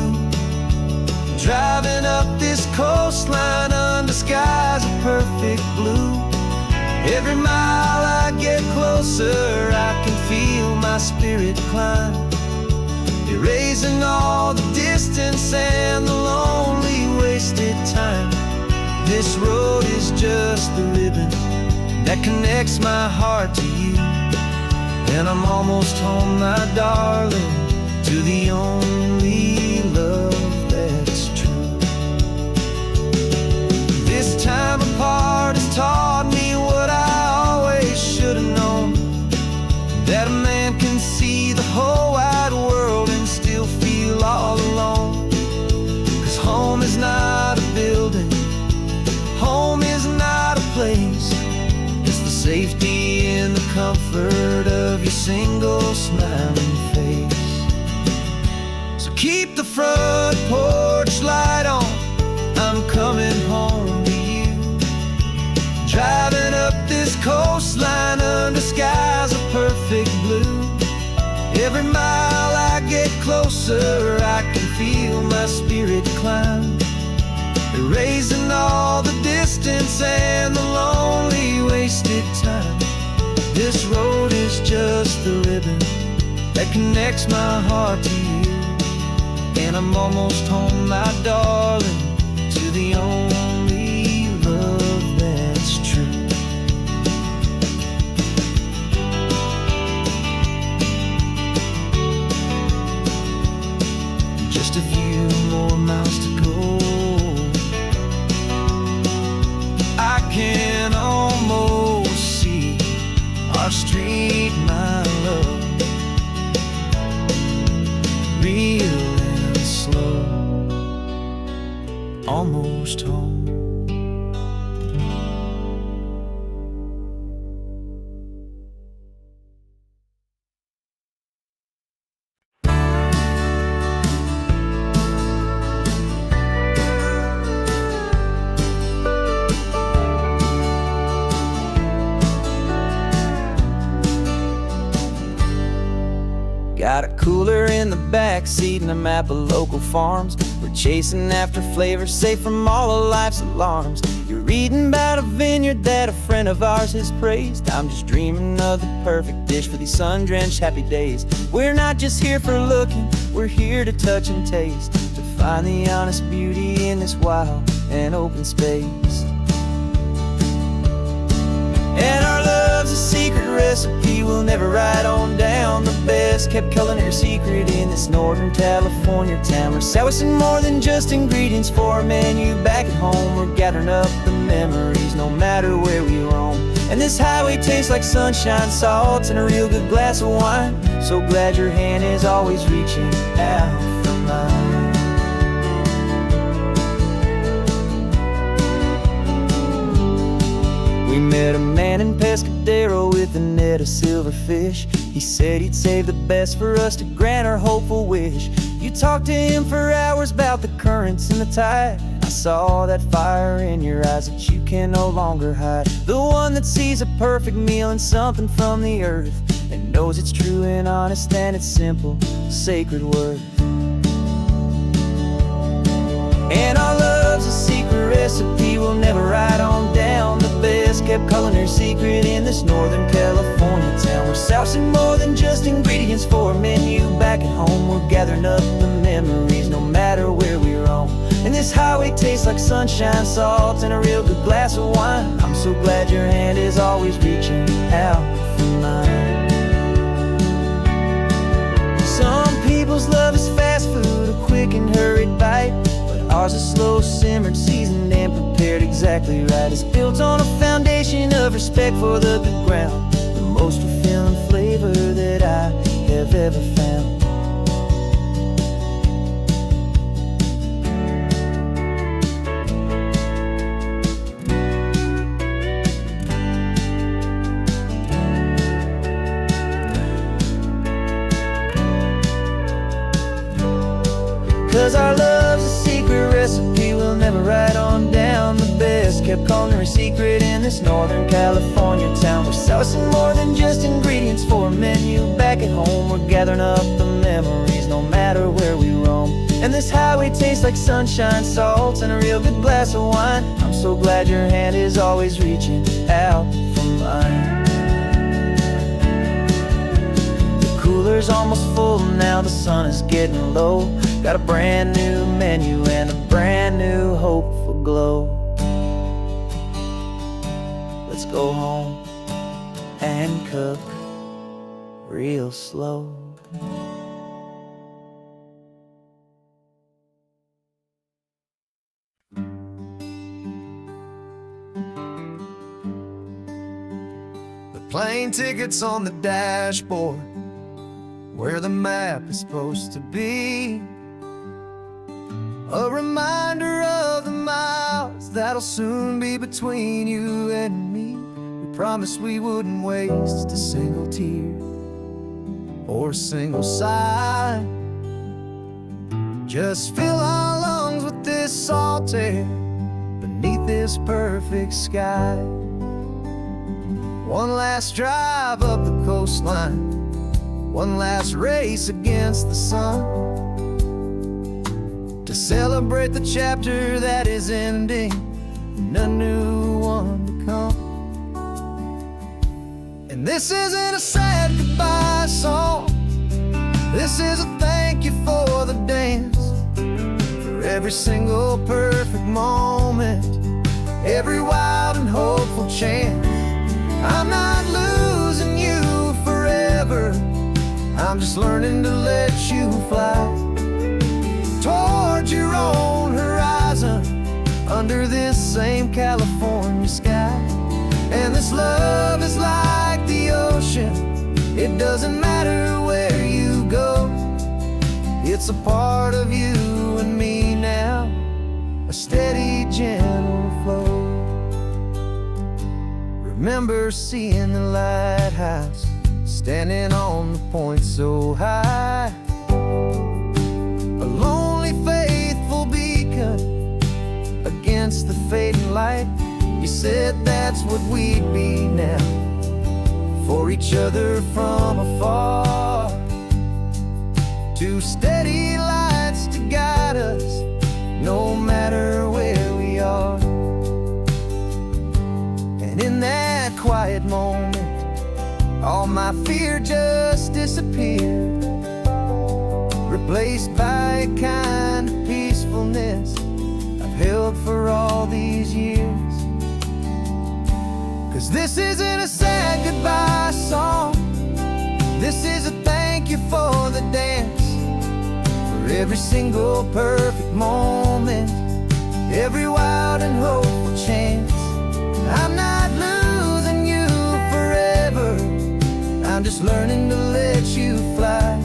Driving up this coastline under skies of perfect blue. Every mile I get closer, I can feel my spirit climb, erasing all the distance and the lonely wasted time. This road is just the ribbon that connects my heart to you, and I'm almost home, my darling, to the only love that's true. This time apart has taught me what I always should have known, that a man can see the whole wide world and still feel all alone. 'Cause home is not a building, home is not a place, it's the safety and the comfort of your single smiling face. So keep the front porch light on, I'm coming home to you. Driving up this coastline under skies of perfect blue. Every mile I get closer, I can feel my spirit climb, erasing all the distance and the lonely wasted time. This road is just the ribbon that connects my heart to you, and I'm almost home, my darling, to the only love that's true. Just a few more miles to go, I can almost see our street, my love, real and slow, almost home. Got a cooler in the back seat and a map of local farms. We're chasing after flavors safe from all of life's alarms. You're reading about a vineyard that a friend of ours has praised. I'm just dreaming of the perfect dish for these sun-drenched happy days. We're not just here for looking, we're here to touch and taste, to find the honest beauty in this wild and open space. And our love's a secret recipe we'll never write on down. The best kept culinary secret in this Northern California town. We're salvaging more than just ingredients for a menu back at home. We're gathering up the memories no matter where we roam. And this highway tastes like sunshine, salt, and a real good glass of wine. So glad your hand is always reaching out for mine. We met a man in Pescadero with a net of silverfish. He said he'd save the best for us to grant our hopeful wish. You talked to him for hours about the currents and the tide. I saw that fire in your eyes that you can no longer hide. The one that sees a perfect meal in something from the earth, and knows it's true and honest and it's simple, sacred worth. And our love's a secret recipe we'll never write on down. The best kept culinary secret in this Northern California town. We're salvaging more than just ingredients for a menu back at home. We're gathering up the memories no matter where we roam. And this highway tastes like sunshine, salt, and a real good glass of wine. I'm so glad your hand is always reaching out for mine. Some people's love is fast food, a quick and hurried bite. Ours is slow simmered, seasoned, and prepared exactly right. It's built on a foundation of respect for the good ground, the most fulfilling flavor that I have ever found. 'Cause our love's a secret recipe we'll never write on down. The best kept culinary secret in this Northern California town. We're salvaging more than just ingredients for a menu back at home. We're gathering up the memories no matter where we roam. And this highway tastes like sunshine, salt, and a real good glass of wine. I'm so glad your hand is always reaching out for mine. The cooler's almost full now, the sun is getting low. Got a brand new menu and a brand new hopeful glow. Let's go home and cook real slow. The plane ticket's on the dashboard, where the map is supposed to be. A reminder of the miles that'll soon be between you and me. We promised we wouldn't waste a single tear or a single sigh. Just fill our lungs with this salt air beneath this perfect sky. One last drive up the coastline, one last race against the sun, to celebrate the chapter that is ending and a new one to come. And this isn't a sad goodbye song, this is a thank you for the dance, for every single perfect moment, every wild and hopeful chance. I'm not losing you forever, I'm just learning to let you fly towards your own horizon, under this same California sky. And this love is like the ocean, it doesn't matter where you go. It's a part of you and me now, a steady, gentle flow. Remember seeing the lighthouse, standing on the point so high, a lonely, faithful beacon against the fading light. You said that's what we'd be now, for each other from afar. Two steady lights to guide us, no matter where we are. all my fear just disappeared, replaced by a kind of peacefulness I've held for all these years. 'Cause this isn't a sad goodbye song, this is a thank you for the dance, for every single perfect moment, every wild and hopeful chance. I'm not losing you forever, I'm just learning to let you fly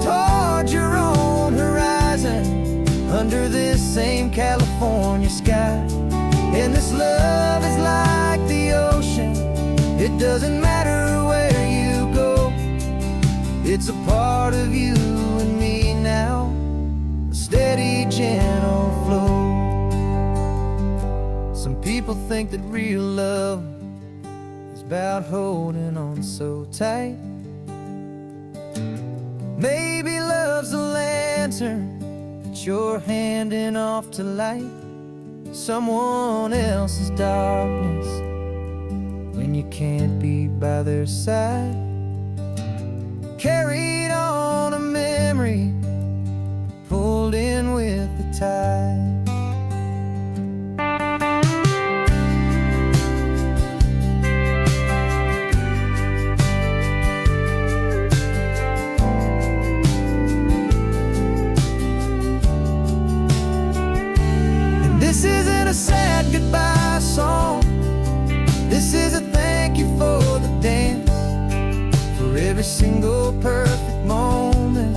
toward your own horizon, under this same California sky. And this love is like the ocean, it doesn't matter where you go, it's a part of you and me now, a steady, gentle flow. Some people think that real love is about holding on so tight. Maybe love's a lantern that you're handing off to light someone else's darkness when you can't be by their side. Carried on a memory, pulled in with the tide. This isn't a sad goodbye song, this is a thank you for the dance, for every single perfect moment,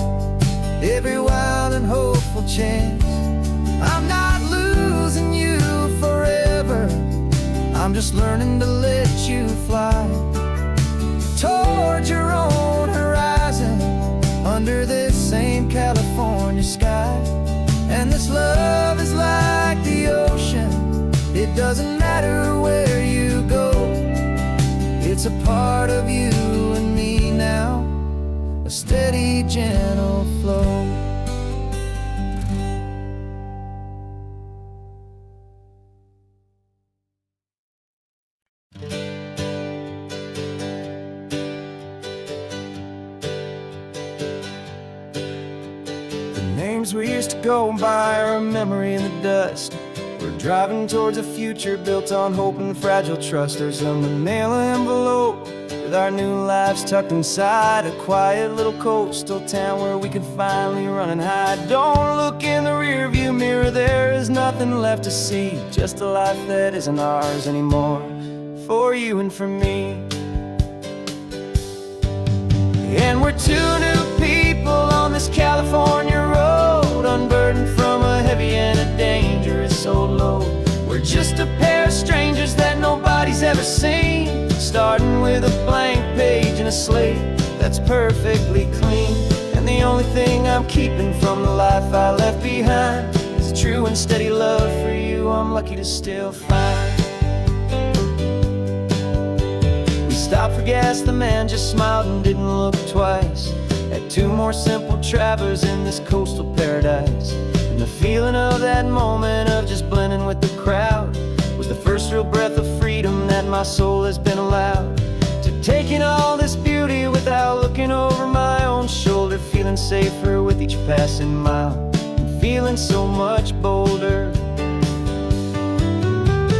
every wild and hopeful chance. I'm not losing you forever, I'm just learning to let you fly toward your own horizon, under this same California sky. And this love is like the ocean, it doesn't matter where you go, it's a part of you and me now, a steady, gentle flow. Names we used to go by are a memory in the dust. We're driving towards a future built on hope and fragile trust. There's a manila envelope with our new lives tucked inside, a quiet little coastal town where we could finally run and hide. Don't look in the rearview mirror, there is nothing left to see, just a life that isn't ours anymore, for you and for me. And we're two new people on this California road, unburdened from a heavy and a dangerous old load. We're just a pair of strangers that nobody's ever seen, starting with a blank page and a slate that's perfectly clean. And the only thing I'm keeping from the life I left behind is a true and steady love for you I'm lucky to still find. We stopped for gas, the man just smiled and didn't look twice. Had two more simple travelers in this coastal paradise. And the feeling of that moment of just blending with the crowd was the first real breath of freedom that my soul has been allowed to, taking all this beauty without looking over my own shoulder, feeling safer with each passing mile, and feeling so much bolder.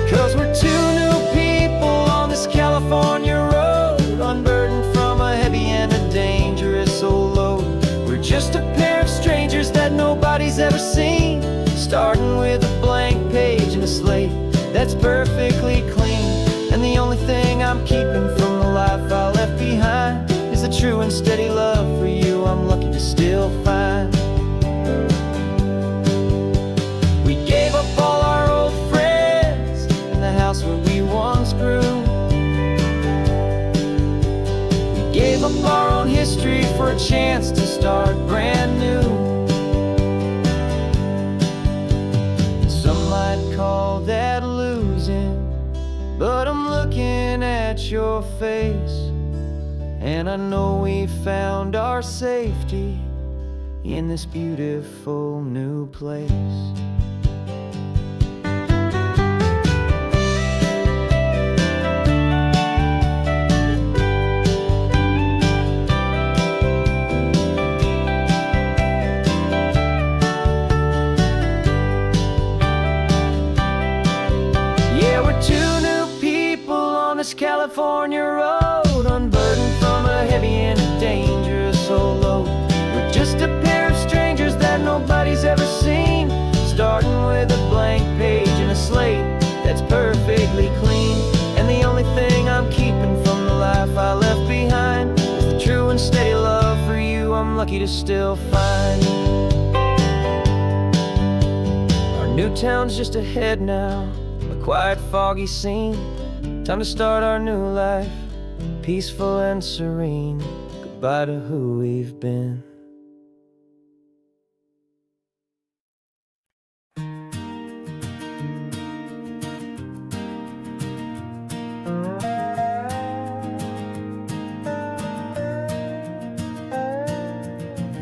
'Cause we're two new people on this California road, unburdened from a heavy and a dangerous old load. We're just a pair of strangers that nobody's ever seen, starting with a blank page and a slate that's perfectly clean. And the only thing I'm keeping from the life I left behind is a true and steady love for you I'm lucky to still find. We gave up all our old friends in the house where we once grew. We gave up our own history for a chance to start brand new. Some might call that losing, but I'm looking at your face, and I know we found our safety in this beautiful new place. California road, unburdened from a heavy and dangerous old load. We're just a pair of strangers that nobody's ever seen, starting with a blank page and a slate that's perfectly clean. And the only thing I'm keeping from the life I left behind is the true and steady love for you I'm lucky to still find. Our new town's just ahead now, a quiet, foggy scene. Time to start our new life, peaceful and serene. Goodbye to who we've been.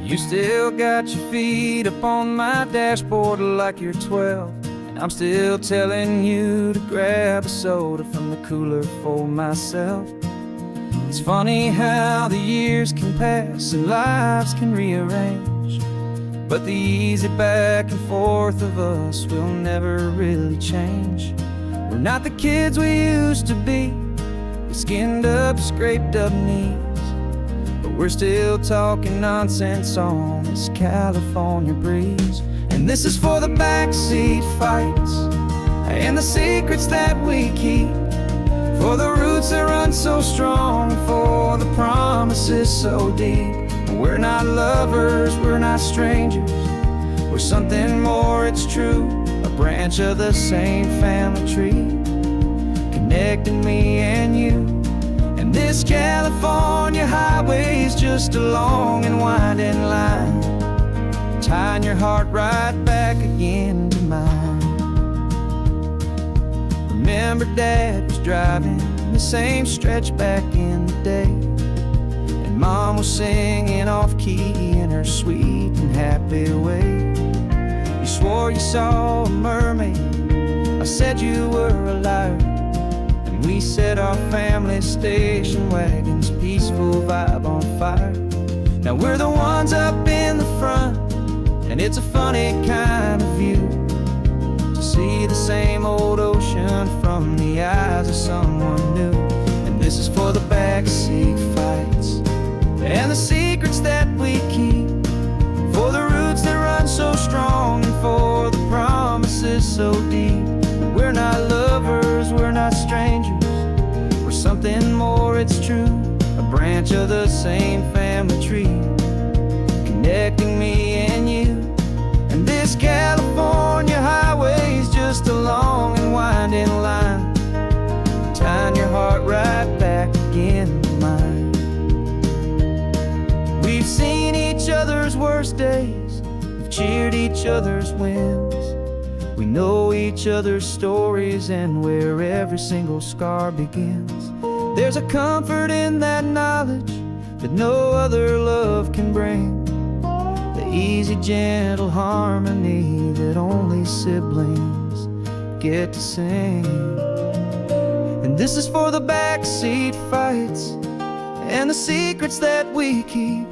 You still got your feet up on my dashboard like you're 12, and I'm still telling you to grab a soda from the cooler for myself. It's funny how the years can pass and lives can rearrange, but the easy back and forth of us will never really change. We're not the kids we used to be, with skinned up, scraped up knees, but we're still talking nonsense on this California breeze. And this is for the backseat fights and the secrets that we keep, for the roots that run so strong, for the promises so deep. We're not lovers, we're not strangers, we're something more, it's true. A branch of the same family tree, connecting me and you. And this California highway is just a long and winding line, tying your heart right back again to mine. Remember Dad was driving the same stretch back in the day, and Mom was singing off-key in her sweet and happy way. You swore you saw a mermaid, I said you were a liar, and we set our family station wagon's peaceful vibe on fire. Now we're the ones up in the front, and it's a funny kind of view to see the same old ocean from the eyes of someone new. And this is for the backseat fights and the secrets that we keep, for the roots that run so strong and for the promises so deep. We're not lovers, we're not strangers, we're something more, it's true. A branch of the same family tree, connecting me and you. And this California highway is just a long and winding line, tying your heart right back again to mine. We've seen each other's worst days, we've cheered each other's wins, we know each other's stories and where every single scar begins. There's a comfort in that knowledge that no other love can bring, the easy, gentle harmony that only siblings get to sing. And this is for the backseat fights and the secrets that we keep,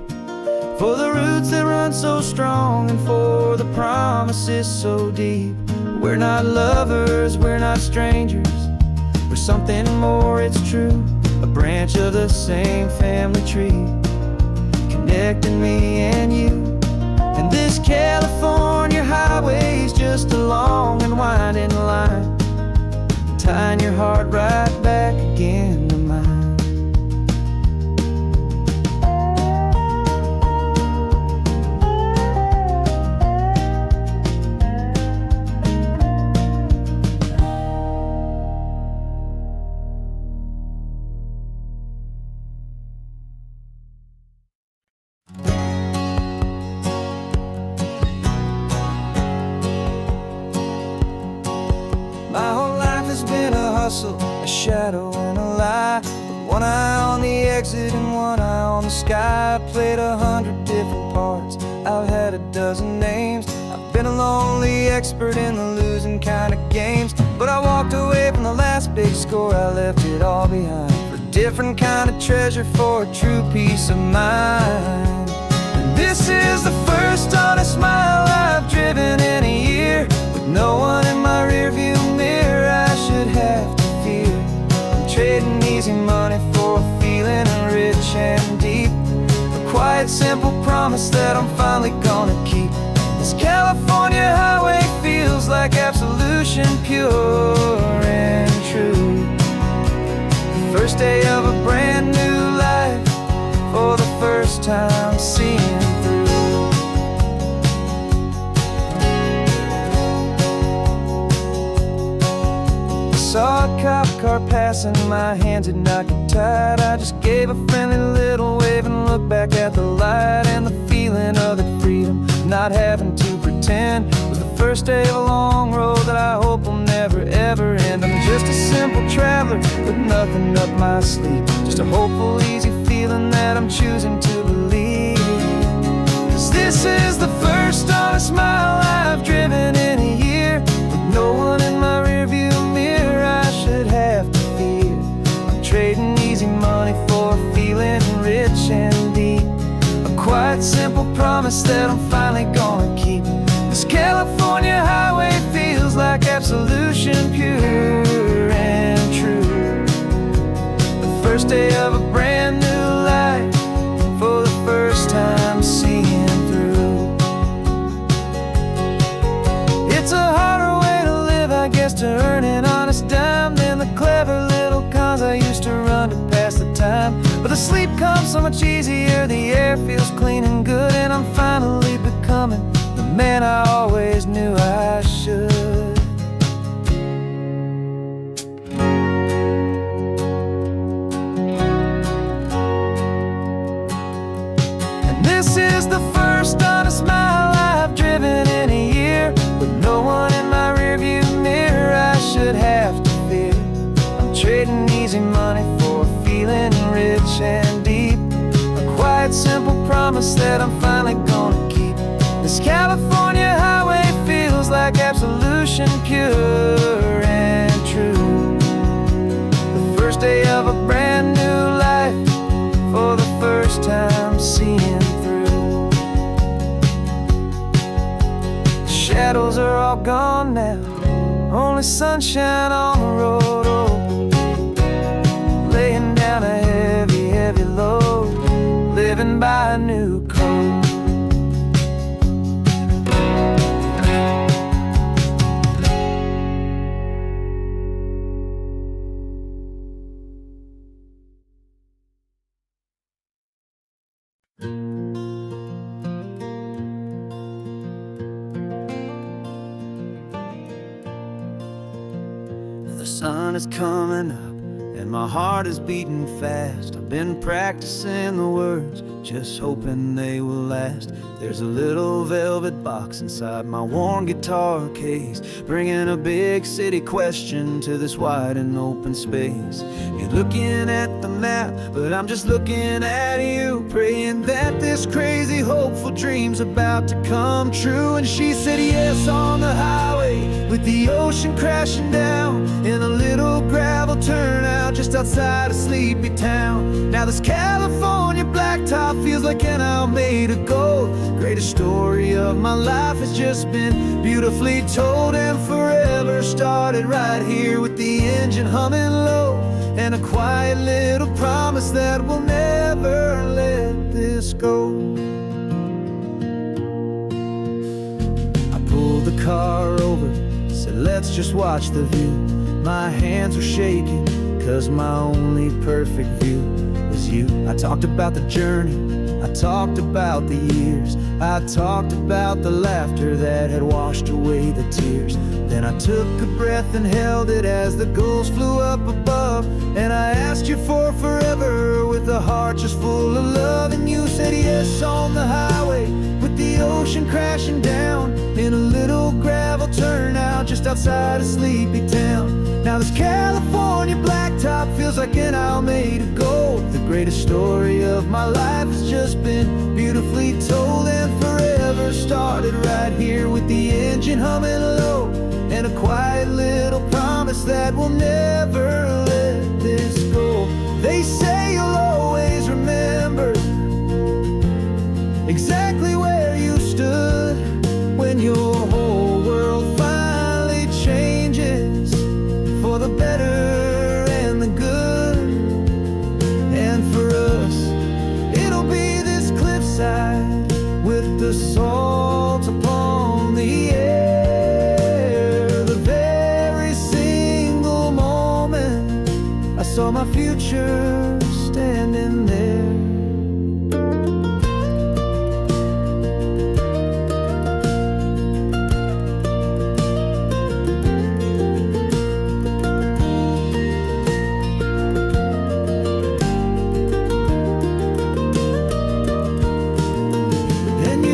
for the roots that run so strong and for the promises so deep. We're not lovers, we're not strangers, we're something more, it's true. A branch of the same family tree, connecting me and you. And this California highway is just a long and winding line, tying your heart right back again to mine. My whole life has been a hustle, a shadow and a lie, with one eye on the exit and one eye on the sky. I played 100 different parts, I've had a dozen names, I've been a lonely expert in the losing kind of games. But I walked away from the last big score, I left it all behind, for a different kind of treasure, for a true peace of mind. And this is the first honest mile I've driven in a year, with no one in my rearview mirror I should have to fear. I'm trading easy money simple promise that I'm finally gonna keep. This California highway feels like absolution, pure and true. The first day of a brand new life, for the first time seeing through. Saw a cop car passing, my hands had not got tied. I just gave a friendly little wave and looked back at the light. And the feeling of the freedom, not having to pretend, was the first day of a long road that I hope will never ever end. I'm just a simple traveler with nothing up my sleeve, just a hopeful, easy feeling that I'm choosing to believe. 'Cause this is the first honest mile I've driven in a year, with no one in my rearview mirror I should have to fear. I'm trading easy money for a feeling rich and deep, a quiet, simple promise that I'm finally gonna keep. This California highway feels like absolution, pure and true. The first day of a brand new life, for the first time seeing through. It's a harder way to live, I guess, to earn an honest dime than the clever little cons I used to run to pass the time. But the sleep comes so much easier, the air feels clean and good, and I'm finally becoming the man I always knew I should. And this is the first honest mile I've driven in a year, with no one in my rearview mirror I should have to fear. I'm trading easy money for a feeling rich and deep, a quiet, simple promise that I'm finally gonna keep. This California highway feels like absolution, pure and true. The first day of a brand new life, for the first time seeing through. The shadows are all gone now, only sunshine on the road. Oh, laying down a heavy, heavy load, living by a new code. The sun is coming up and my heart is beating fast. I've been practicing the words, just hoping they will last. There's a little velvet box inside my worn guitar case, bringing a big city question to this wide and open space. You're looking at the map, but I'm just looking at you, praying that this crazy hopeful dream's about to come true. And she said yes on the highway, with the ocean crashing down, in a little gravel turnout just outside of sleepy town. Now this California blacktop feels like an hour made of gold. Greatest story of my life has just been beautifully told, and forever started right here with the engine humming low, and a quiet little promise that we'll never let this go. I pulled the car over, said let's just watch the view. My hands were shaking, 'cause my only perfect view was you. I talked about the journey, I talked about the years, I talked about the laughter that had washed away the tears. Then I took a breath and held it as the gulls flew up above, and I asked you for forever with a heart just full of love. And you said yes on the highway, with the ocean crashing down, in a little gravel turnout just outside of sleepy town. Now this California blacktop feels like an hour made of gold. The greatest story of my life has just been beautifully told, and forever started right here with the engine humming low, and a quiet little promise that we'll never let this go. They say you'll always remember exactly where you stood when your whole world finally changes for the better and the good. And for us, it'll be this cliffside future standing there.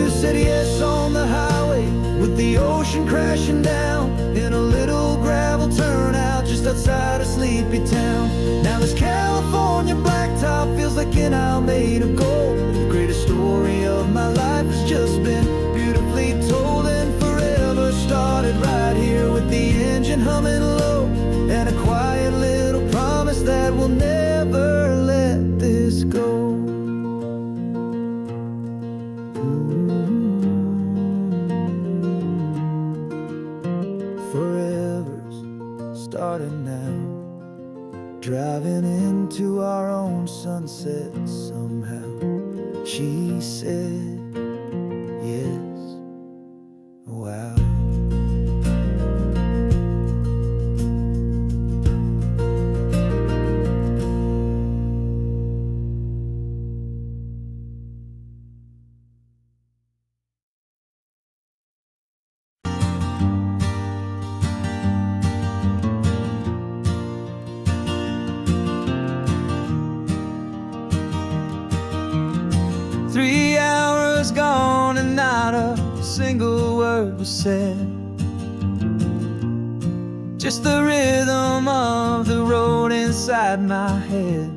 Said yes on the highway with the ocean crashing down in a little gravel turnout just outside of Sleepy Town. Now this California blacktop feels like an isle made of gold. The greatest story of my life has just been beautifully told, and forever started right here with the engine humming low and a quiet little promise that we'll never let this go. Forever's starting now, driving into our own sunset somehow. She said yes, wow. Gone and not a single word was said. Just the rhythm of the road inside my head.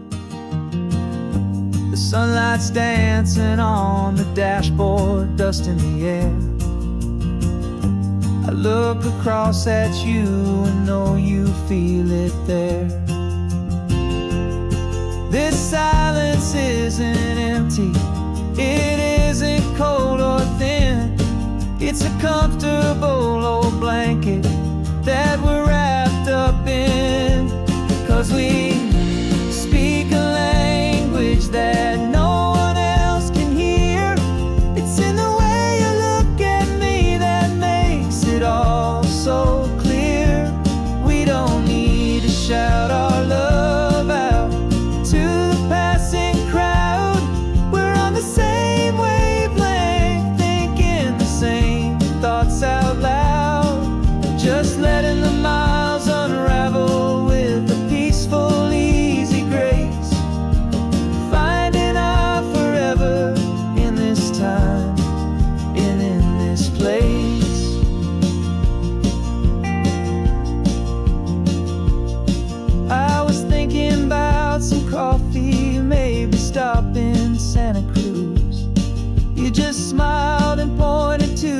The sunlight's dancing on the dashboard, dust in the air. I look across at you and know you feel it there. This silence isn't empty, it isn't cold or thin. It's a comfortable old blanket that we're wrapped up in. 'Cause we speak a language that no one else can hear. It's in the way you look at me that makes it all so clear. We don't need to shout our love out to the passing crowd. We're on the same wavelength, thinking the same thoughts out loud. Just letting the miles unravel with a peaceful, easy grace. Finding our forever in this time and in this place. I was thinking about some coffee, maybe stop in Santa Cruz. You just smiled and pointed to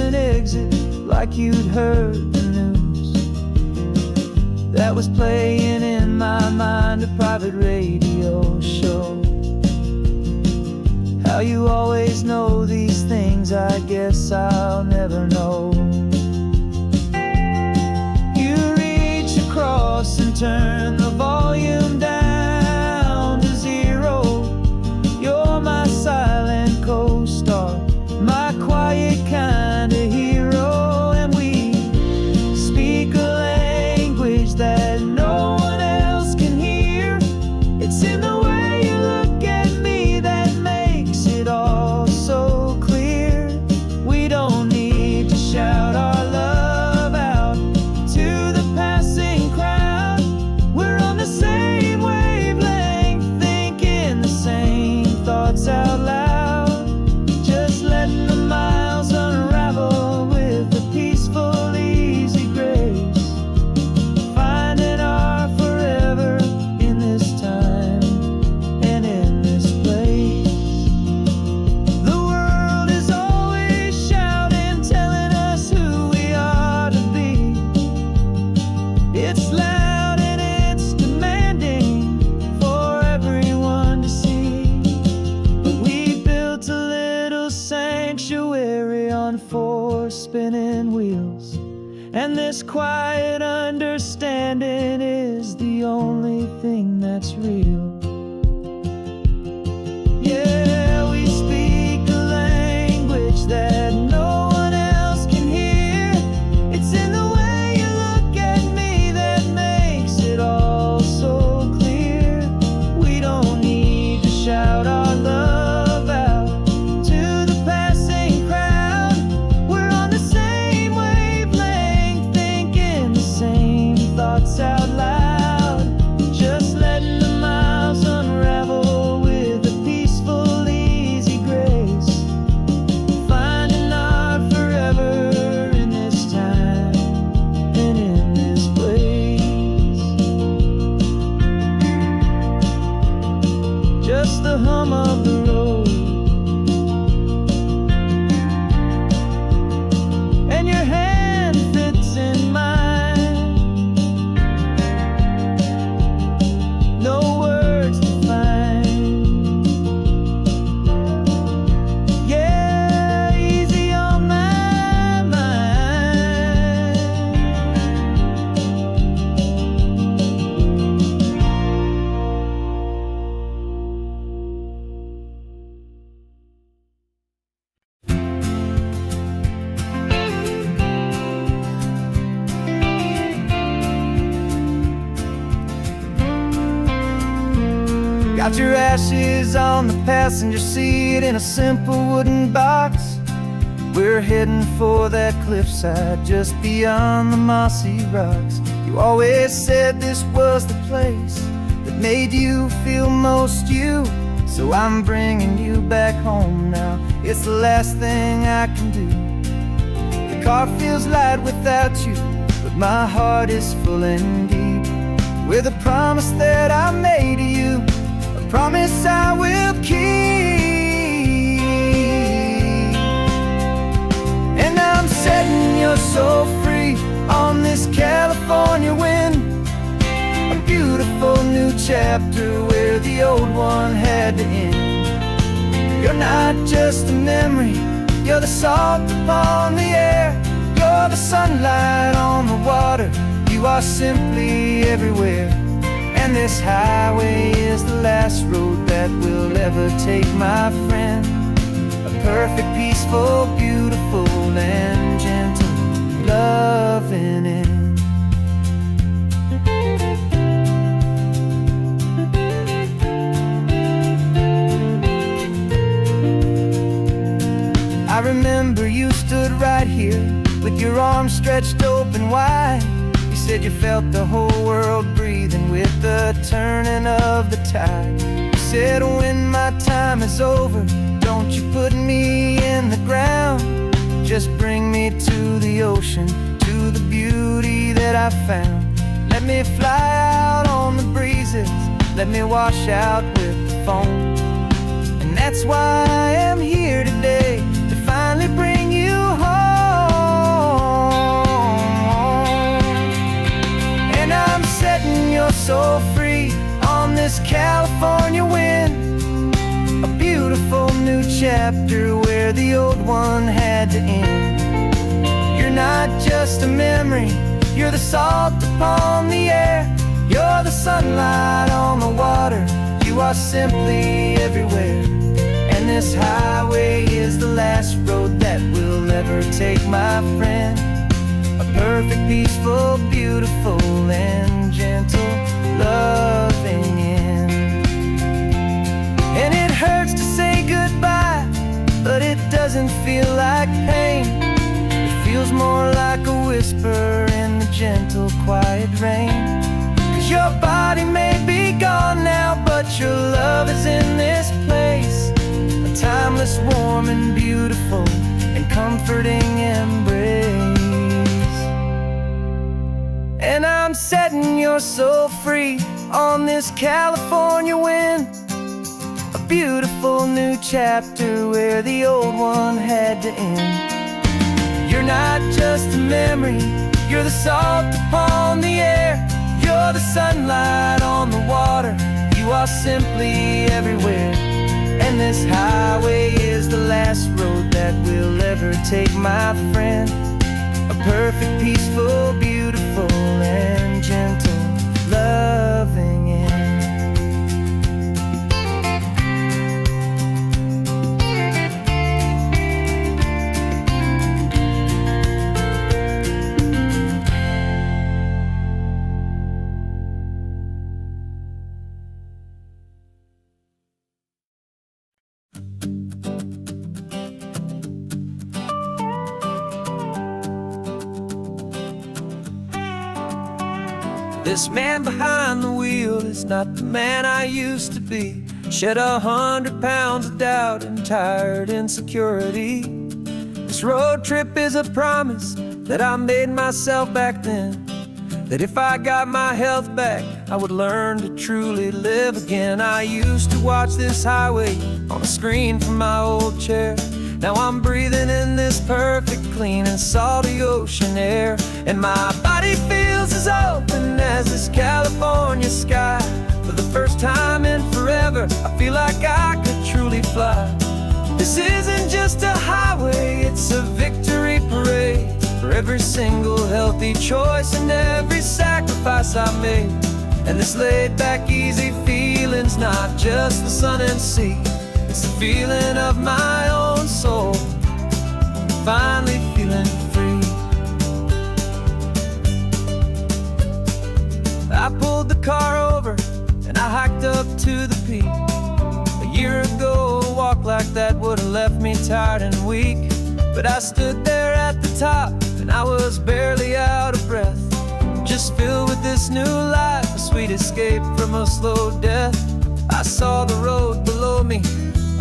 an exit like you'd heard the news. That was playing in my mind, a private radio show. How you always know these things, I guess I'll never know. You reach across and turn the volume down to zero. You're my silent co-star, my quiet kind of hero. And we speak a language that no one else can hear. It's in the way you look at me that makes it all so clear. We don't need to shout our love out to the passing crowd. We're on the same wavelength, thinking the same thoughts out loud. Just letting the miles unravel with a peaceful, easy grace. Finding our forever in this time and in this place. The world is always shouting, telling us who we are to be. It's loud and it's demanding for everyone to see. But we built a little sanctuary on four spinning wheels, and this quiet understanding is the only thing that's real. Yeah, we speak a language that no one else can hear. It's in the way you look at me that makes it all so clear. Got your ashes on the passenger seat in a simple wooden box. We're heading for that cliffside just beyond the mossy rocks. You always said this was the place that made you feel most you. So I'm bringing you back home now. It's the last thing I can do. The car feels light without you, but my heart is full and deep with a promise that I made to you, a promise I will keep. And I'm setting your soul free on this California wind, a beautiful new chapter where the old one had to end. You're not just a memory, you're the salt upon the air, you're the sunlight on the water, you are simply everywhere. And this highway is the last road that we'll ever take, my friend. A perfect, peaceful, beautiful, and gentle, loving end. I remember you stood right here with your arms stretched open wide. You said you felt the whole world breathing with the turning of the tide. You said when my time is over, don't you put me in the ground, just bring me to the ocean, to the beauty that I found. Let me fly out on the breezes, let me wash out with the foam. And that's why I am here today, to finally bring you home. And I'm setting your soul free on this California wind, a beautiful new chapter where the old one had to end. You're not just a memory, you're the salt upon the air, you're the sunlight on the water, you are simply everywhere. And this highway is the last road that we'll ever take, my friend. A perfect, peaceful, beautiful, and gentle, loving end. And it hurts to say goodbye, but it doesn't feel like pain. It feels more like a whisper in the gentle, quiet rain. 'Cause your body may be gone now, but your love is in this place, a timeless, warm, and beautiful, and comforting embrace. And I'm setting your soul free on this California wind, a beautiful new chapter where the old one had to end. You're not just a memory, you're the salt upon the air, you're the sunlight on the water, you are simply everywhere. And this highway is the last road that we'll ever take, my friend. A perfect, peaceful, beautiful, and gentle, loving end. This man behind the wheel is not the man I used to be. Shed 100 pounds of doubt and tired insecurity. This road trip is a promise that I made myself back then, that if I got my health back, I would learn to truly live again. I used to watch this highway on a screen from my old chair. Now I'm breathing in this perfect, clean, and salty ocean air. And my body feels as open as this California sky. For the first time in forever, I feel like I could truly fly. This isn't just a highway, it's a victory parade for every single healthy choice and every sacrifice I made. And this laid back, easy feeling's not just the sun and sea, it's the feeling of my own soul, finally feeling free. I pulled the car over and I hiked up to the peak. A year ago, a walk like that would've left me tired and weak. But I stood there at the top, and I was barely out of breath, just filled with this new life, a sweet escape from a slow death. I saw the road below me,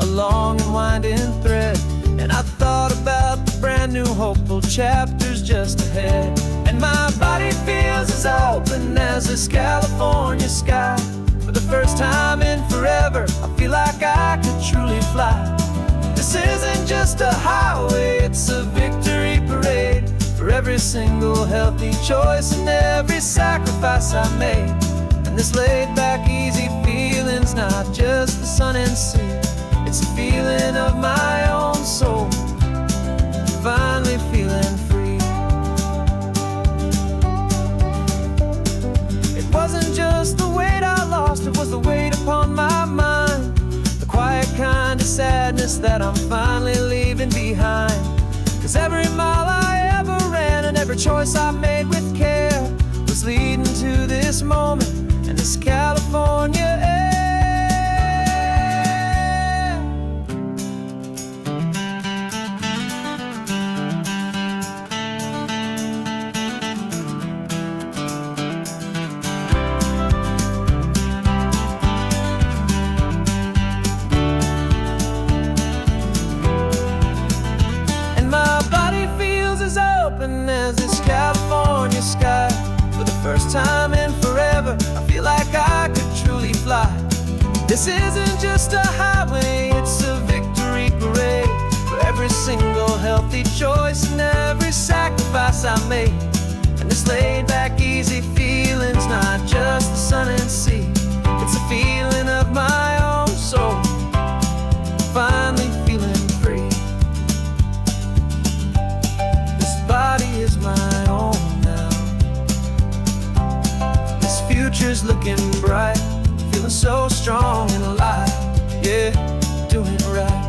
a long and winding thread, and I thought about the brand new hopeful chapters just ahead. And my body feels as open as this California sky. For the first time in forever, I feel like I could truly fly. This isn't just a highway, it's a victory parade for every single healthy choice and every sacrifice I made. And this laid back, easy feeling's not just the sun and sea, it's a feeling of my own soul, finally feeling free. It wasn't just the weight I lost, it was the weight upon my mind, the quiet kind of sadness that I'm finally leaving behind. 'Cause every mile I ever ran and every choice I made with care was leading to this moment and this California air. As this California sky, for the first time in forever, I feel like I could truly fly. This isn't just a highway, it's a victory parade for every single healthy choice and every sacrifice I made. And this laid back, easy feeling's not just the sun and sea, it's a feeling of my own soul, finally feeling free. Body is my own now. This future's looking bright, feeling so strong and alive. Yeah, doing it right.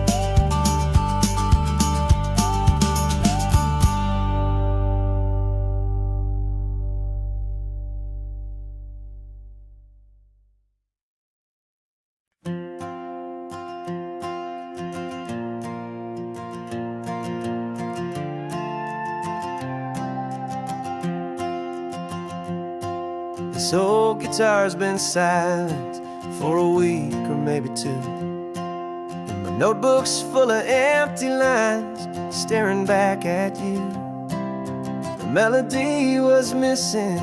This old guitar's been silent for a week or maybe two, and my notebook's full of empty lines staring back at you. The melody was missing,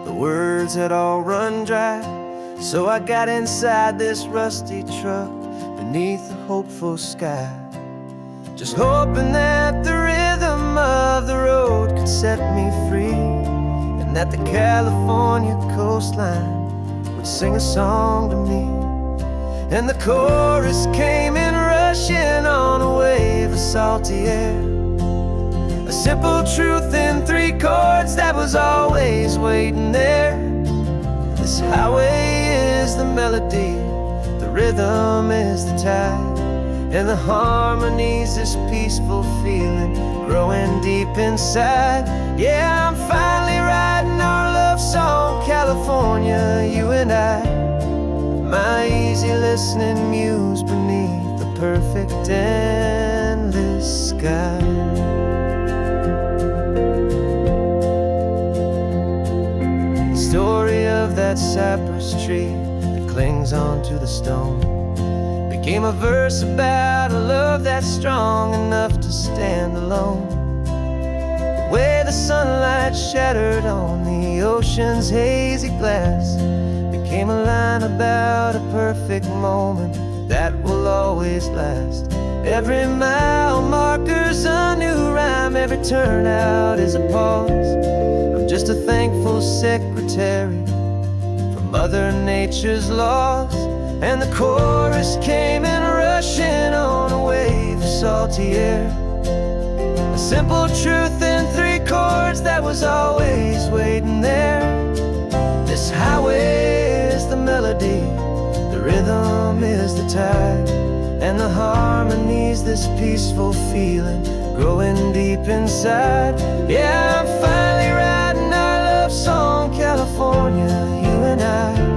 the words had all run dry, so I got inside this rusty truck beneath the hopeful sky, just hoping that the rhythm of the road could set me free, that the California coastline would sing a song to me. And the chorus came in rushing on a wave of salty air, a simple truth in 3 chords that was always waiting there. This highway is the melody, the rhythm is the tide, and the harmony's this peaceful feeling growing deep inside. Yeah, I'm finally writing our love song, California, you and I, my easy listening muse beneath the perfect endless sky. The story of that cypress tree that clings onto the stone became a verse about a love that's strong enough to stand alone. The way the sunlight shattered on the ocean's hazy glass became a line about a perfect moment that will always last. Every mile marker's a new rhyme, every turnout is a pause. I'm just a thankful secretary for Mother Nature's laws. And the chorus came in rushing on a wave of salty air, a simple truth in 3 chords that was always waiting there. This highway is the melody, the rhythm is the tide, and the harmony's this peaceful feeling growing deep inside. Yeah, I'm finally writing our love song, California, you and I,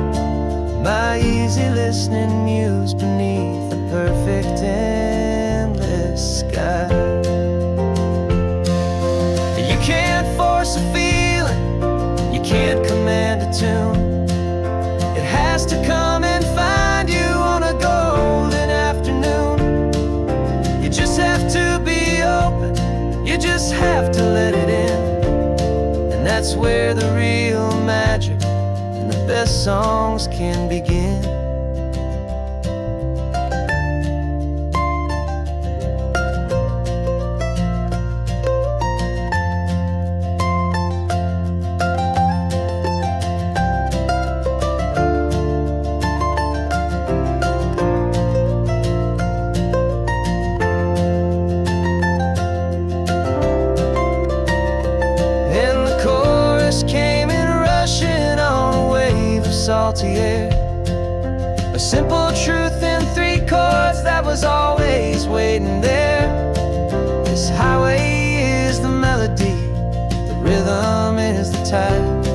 my the tune. It has to come and find you on a golden afternoon. You just have to be open, you just have to let it in. And that's where the real magic and the best songs can begin. Came in rushing on a wave of salty air, a simple truth in 3 chords that was always waiting there. This highway is the melody, the rhythm is the tide,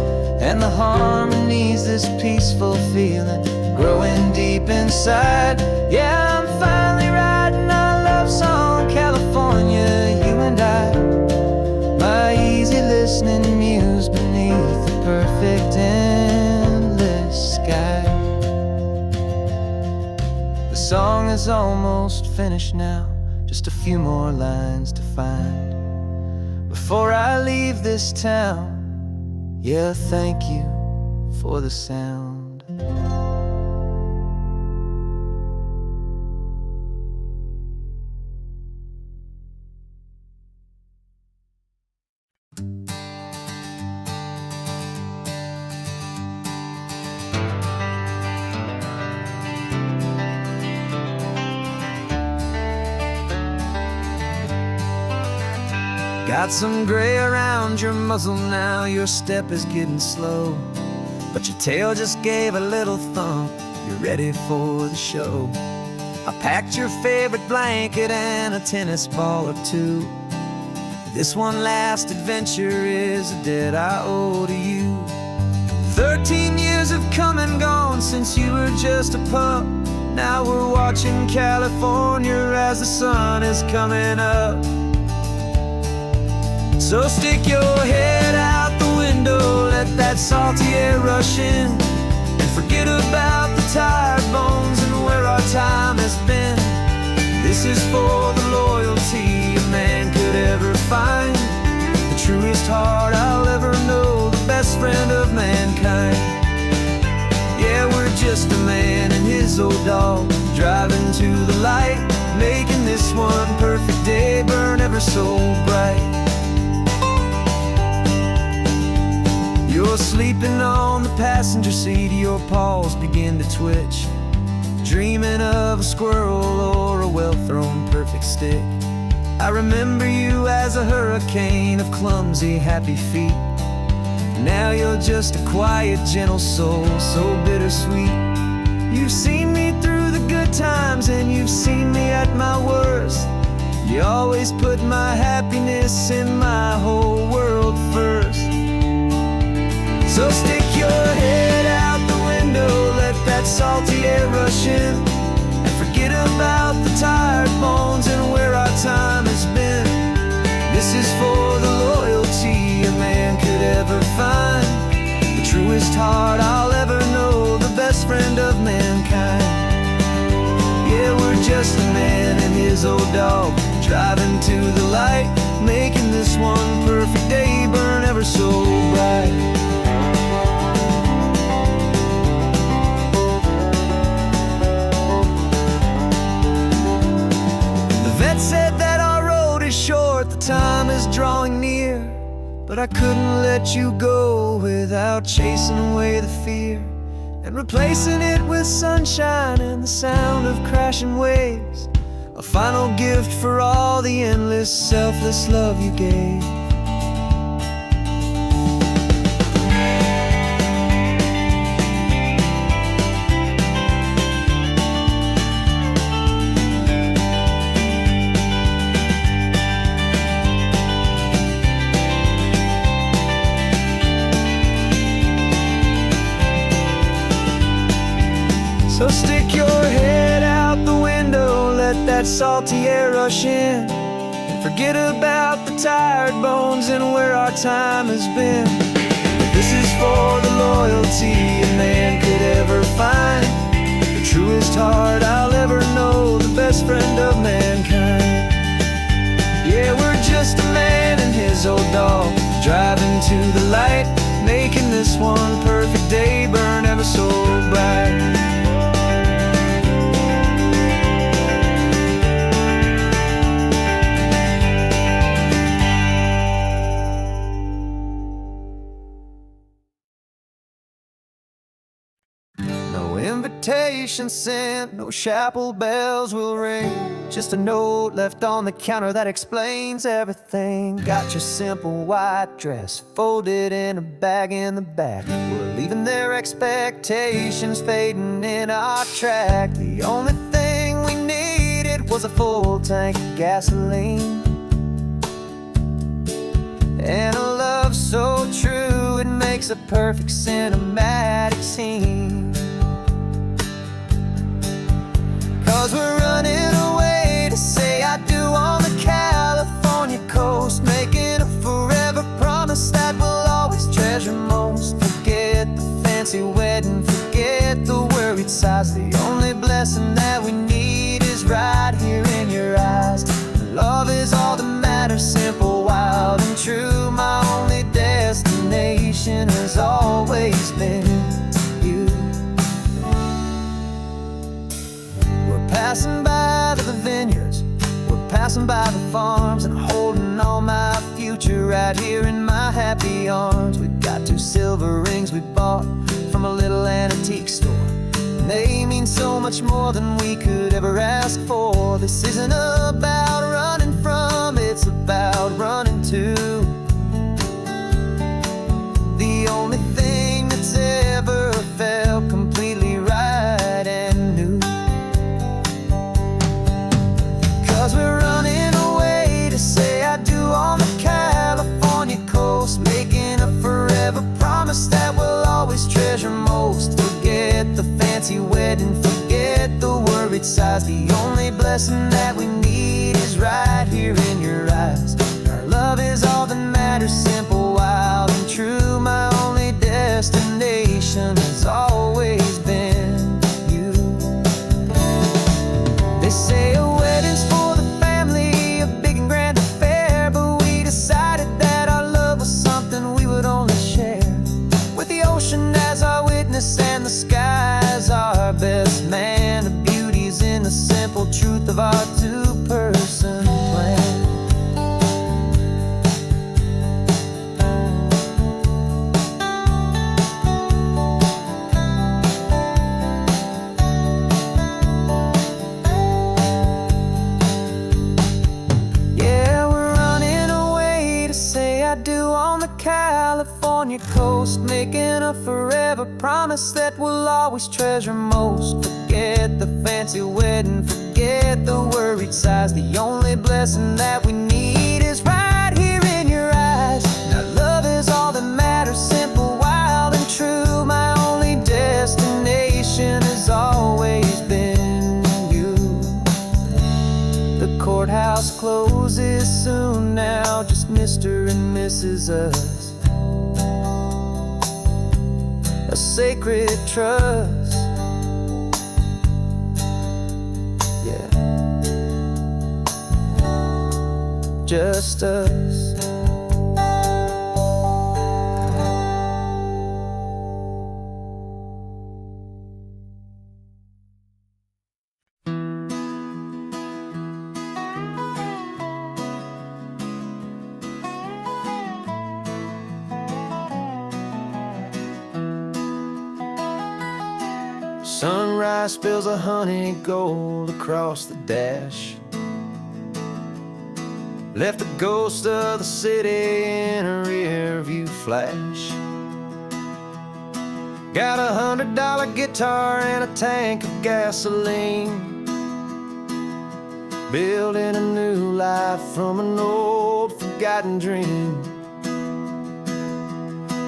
and the harmony's this peaceful feeling growing deep inside. Yeah, I'm finally writing our love song, California, you and I. My easy listening muse beneath the perfect endless sky. The song is almost finished now, just a few more lines to find before I leave this town. Yeah, thank you for the sound. Got some gray around your muzzle now, your step is getting slow, but your tail just gave a little thump, you're ready for the show. I packed your favorite blanket and a tennis ball or two. This one last adventure is a debt I owe to you. 13 years have come and gone since you were just a pup. Now we're watching California as the sun is coming up. So stick your head out the window, let that salty air rush in, and forget about the tired bones and where our time has been. This is for the loyalty a man could ever find, the truest heart I'll ever know, the best friend of mankind. Yeah, we're just a man and his old dog, driving to the light, making this one perfect day burn ever so bright. You're sleeping on the passenger seat, your paws begin to twitch, dreaming of a squirrel or a well-thrown perfect stick. I remember you as a hurricane of clumsy, happy feet. Now you're just a quiet, gentle soul, so bittersweet. You've seen me through the good times and you've seen me at my worst. You always put my happiness in my whole world first. So stick your head out the window, let that salty air rush in, and forget about the tired bones and where our time has been. This is for the loyalty a man could ever find, the truest heart I'll ever know, the best friend of mankind. Yeah, we're just a man and his old dog, driving to the light, making this one perfect day burn ever so bright. Vet said that our road is short, the time is drawing near, but I couldn't let you go without chasing away the fear and replacing it with sunshine and the sound of crashing waves, a final gift for all the endless, selfless love you gave. So stick your head out the window, let that salty air rush in, and forget about the tired bones and where our time has been. This is for the loyalty invitation sent, no chapel bells will ring. Just a note left on the counter that explains everything. Got your simple white dress folded in a bag in the back. We're leaving their expectations fading in our track. The only thing we needed was a full tank of gasoline, and a love so true it makes a perfect cinematic scene. 'Cause we're running away to say I do on the California coast, making a forever promise that we'll always treasure most. Forget the fancy wedding, forget the worried sighs. The only blessing that we need is right here in your eyes. Love is all that matters, simple, wild, and true. My only destination has always been you. We're passing by the vineyards, we're passing by the farms, and holding all my future right here in my happy arms. We've got 2 silver rings we bought from a little antique store, and they mean so much more than we could ever ask for. This isn't about running from, it's about running to the only thing that's ever felt completely right and new. 'Cause we're running away to say I do on the California coast, making a forever promise that we'll always treasure most. Forget the fancy wedding, forget the worried sighs. The only blessing that we need is right here in your eyes. Our love is all that matters, simple, wild, and true. My only destination has always been you. They say a wedding's for the family, a big and grand affair, but we decided that our love was something we would only share with the ocean as our witness and the sky as our best man. The beauty's in the simple truth of our 2-person plan. Yeah, we're running away to say I do on the California coast, making a forever promise that we'll always treasure most. Forget the fancy wedding, forget the worried sighs. The only blessing that we need is right here in your eyes. Now love is all that matters, simple, wild, and true. My only destination has always been you. The courthouse closes soon now, just Mr. and Mrs. Us, a sacred trust. Yeah, just us. Sunrise spills a honey gold across the dash, left the ghost of the city in a rear view flash. Got a $100 guitar and a tank of gasoline, building a new life from an old forgotten dream.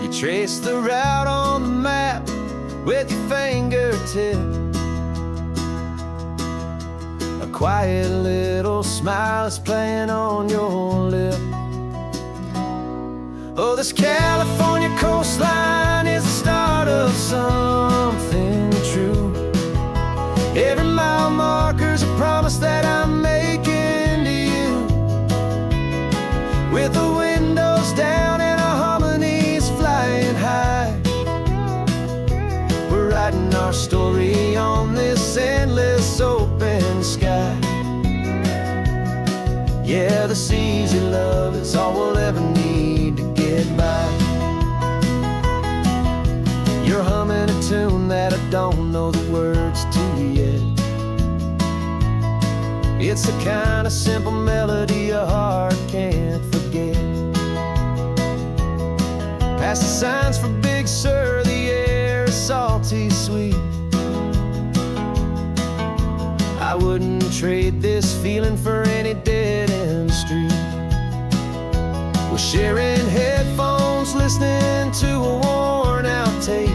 You trace the route on the map with your fingertip, a quiet little smile is playing on your lip. Oh, this California coastline is the start of something true. Every mile marker's a promise that I'm making to you, with the windows down and our harmonies flying high. We're writing our story on this endless open sky. Yeah, this easy love is all we'll ever need to get by. You're humming a tune that I don't know the words to yet. It's the kind of simple melody a heart can't forget. Past the signs for Big Sur, the air is salty sweet. I wouldn't trade this feeling for any dead-end street. We're sharing headphones, listening to a worn-out tape,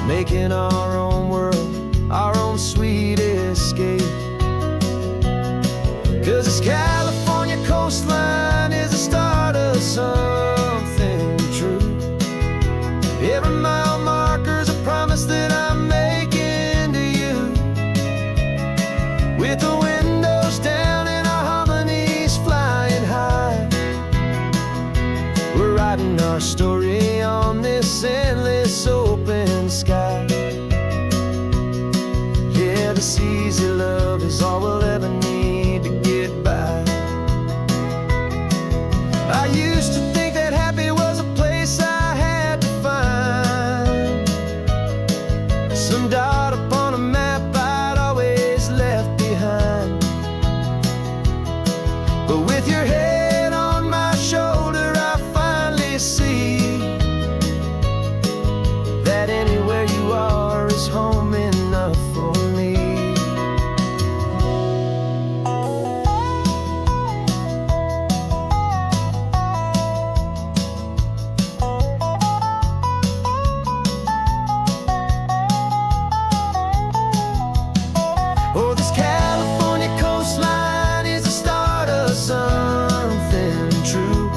making our own world, our own sweet escape. 'Cause this California coastline is the start of something true. Every mile marker's a promise that I'm making to you. With the windows down and our harmonies flying high, we're writing our story on this endless open sky. Yeah, this easy love is all we'll ever need to get by. I used to think that happy was a place I had to find, some dot upon a map I'd always left behind. But with your head on my shoulder, I finally see that anywhere you are is home enough for me. Oh, this California coastline is the start of something true.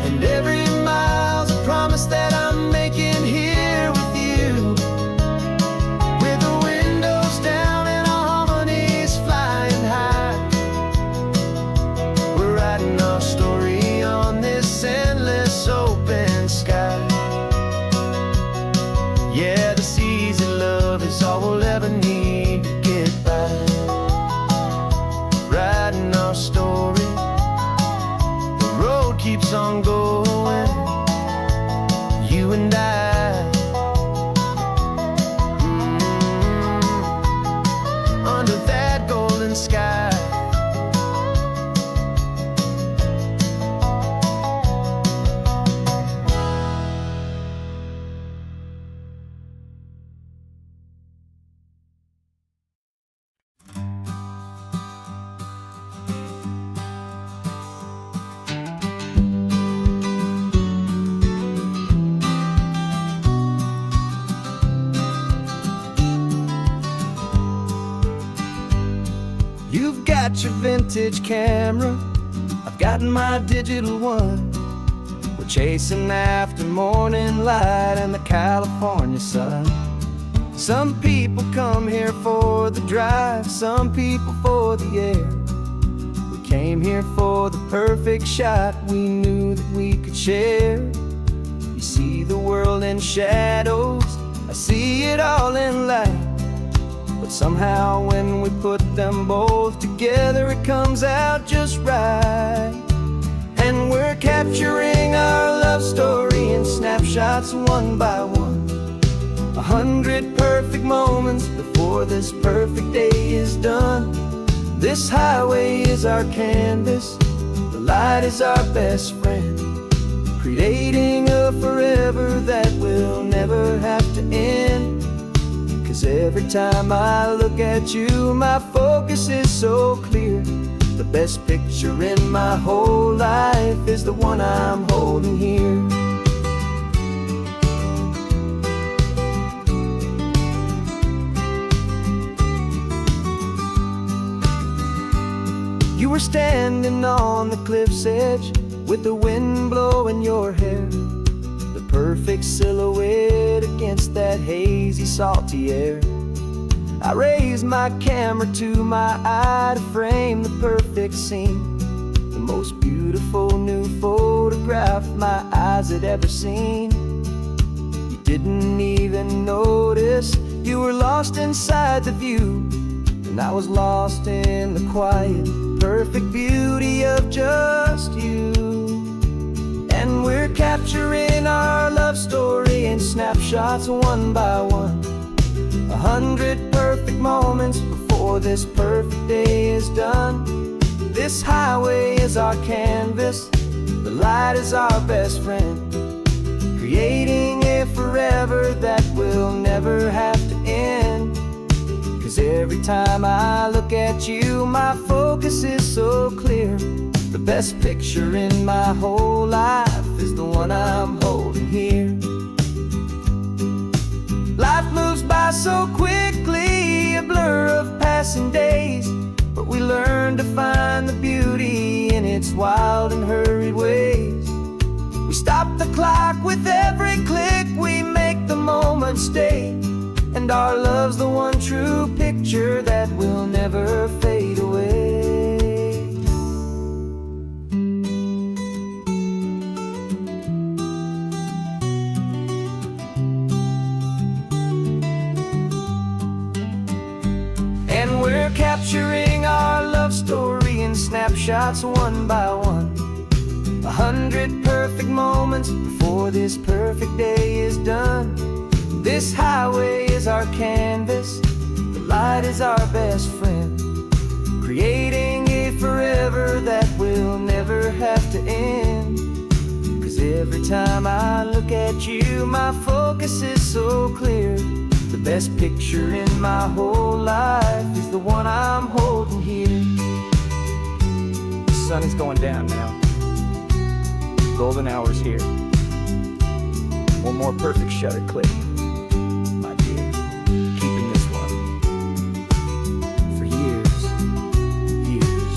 And every mile's a promise that I'm making here with you. With the windows down and our harmonies flying high, we're writing our story on this endless open sky. Yeah, this easy love is all we'll ever need to get by. Writing our story, the road keeps on going, you and I, under that golden sky. You've got your vintage camera, I've got my digital one. We're chasing after morning light and the California sun. Some people come here for the drive, some people for the air. We came here for the perfect shot we knew that we could share. You see the world in shadows, I see it all in light. But somehow when we put them both together, it comes out just right. And we're capturing our love story in snapshots one by one. 100 perfect moments before this perfect day is done. This highway is our canvas, the light is our best friend, creating a forever that will never have to end. 'Cause every time I look at you, my focus is so clear. The best picture in my whole life is the one I'm holding here. You were standing on the cliff's edge with the wind blowing your hair, the perfect silhouette against that hazy, salty air. I raised my camera to my eye to frame the perfect scene, the most beautiful new photograph my eyes had ever seen. You didn't even notice you were lost inside the view, and I was lost in the quiet, perfect beauty of just you. And we're capturing our love story snapshots one by one. 100 perfect moments before this perfect day is done. This highway is our canvas, the light is our best friend, creating a forever that will never have to end. 'Cause every time I look at you, my focus is so clear. The best picture in my whole life is the one I'm holding here. Life moves by so quickly, a blur of passing days, but we learn to find the beauty in its wild and hurried ways. We stop the clock with every click, we make the moment stay, and our love's the one true picture that will never fade away. And we're capturing our love story in snapshots one by one. 100 perfect moments before this perfect day is done. This highway is our canvas, the light is our best friend, creating a forever that will never have to end. 'Cause every time I look at you, my focus is so clear. The best picture in my whole life is the one I'm holding here. The sun is going down now. Golden hour's here. One more perfect shutter click, my dear. Keeping this one for years, years.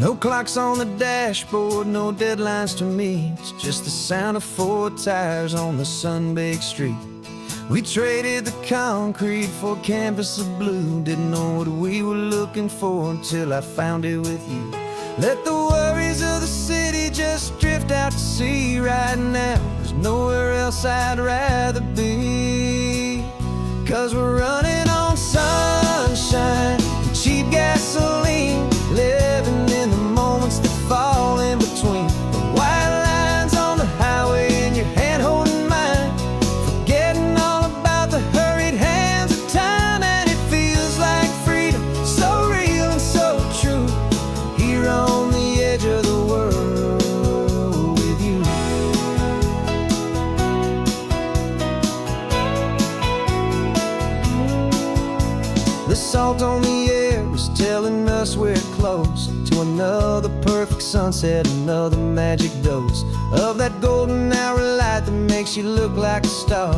No clocks on the dashboard, no deadlines to meet. It's just the sound of 4 tires on the sun-baked street. We traded the concrete for a canvas of blue. Didn't know what we were looking for until I found it with you. Let the worries of the city just drift out to sea right now. There's nowhere else I'd rather be. 'Cause we're running on sunshine and cheap gasoline, living in the moments that fall in between. The white lines on the highway and your hand holding mine, forgetting all about the hurried hands of time. And it feels like freedom, so real and so true, here on the edge of the world with you. The salt on the air was telling us we're close to another perfect sunset, another magic dose of that golden hour light that makes you look like a star,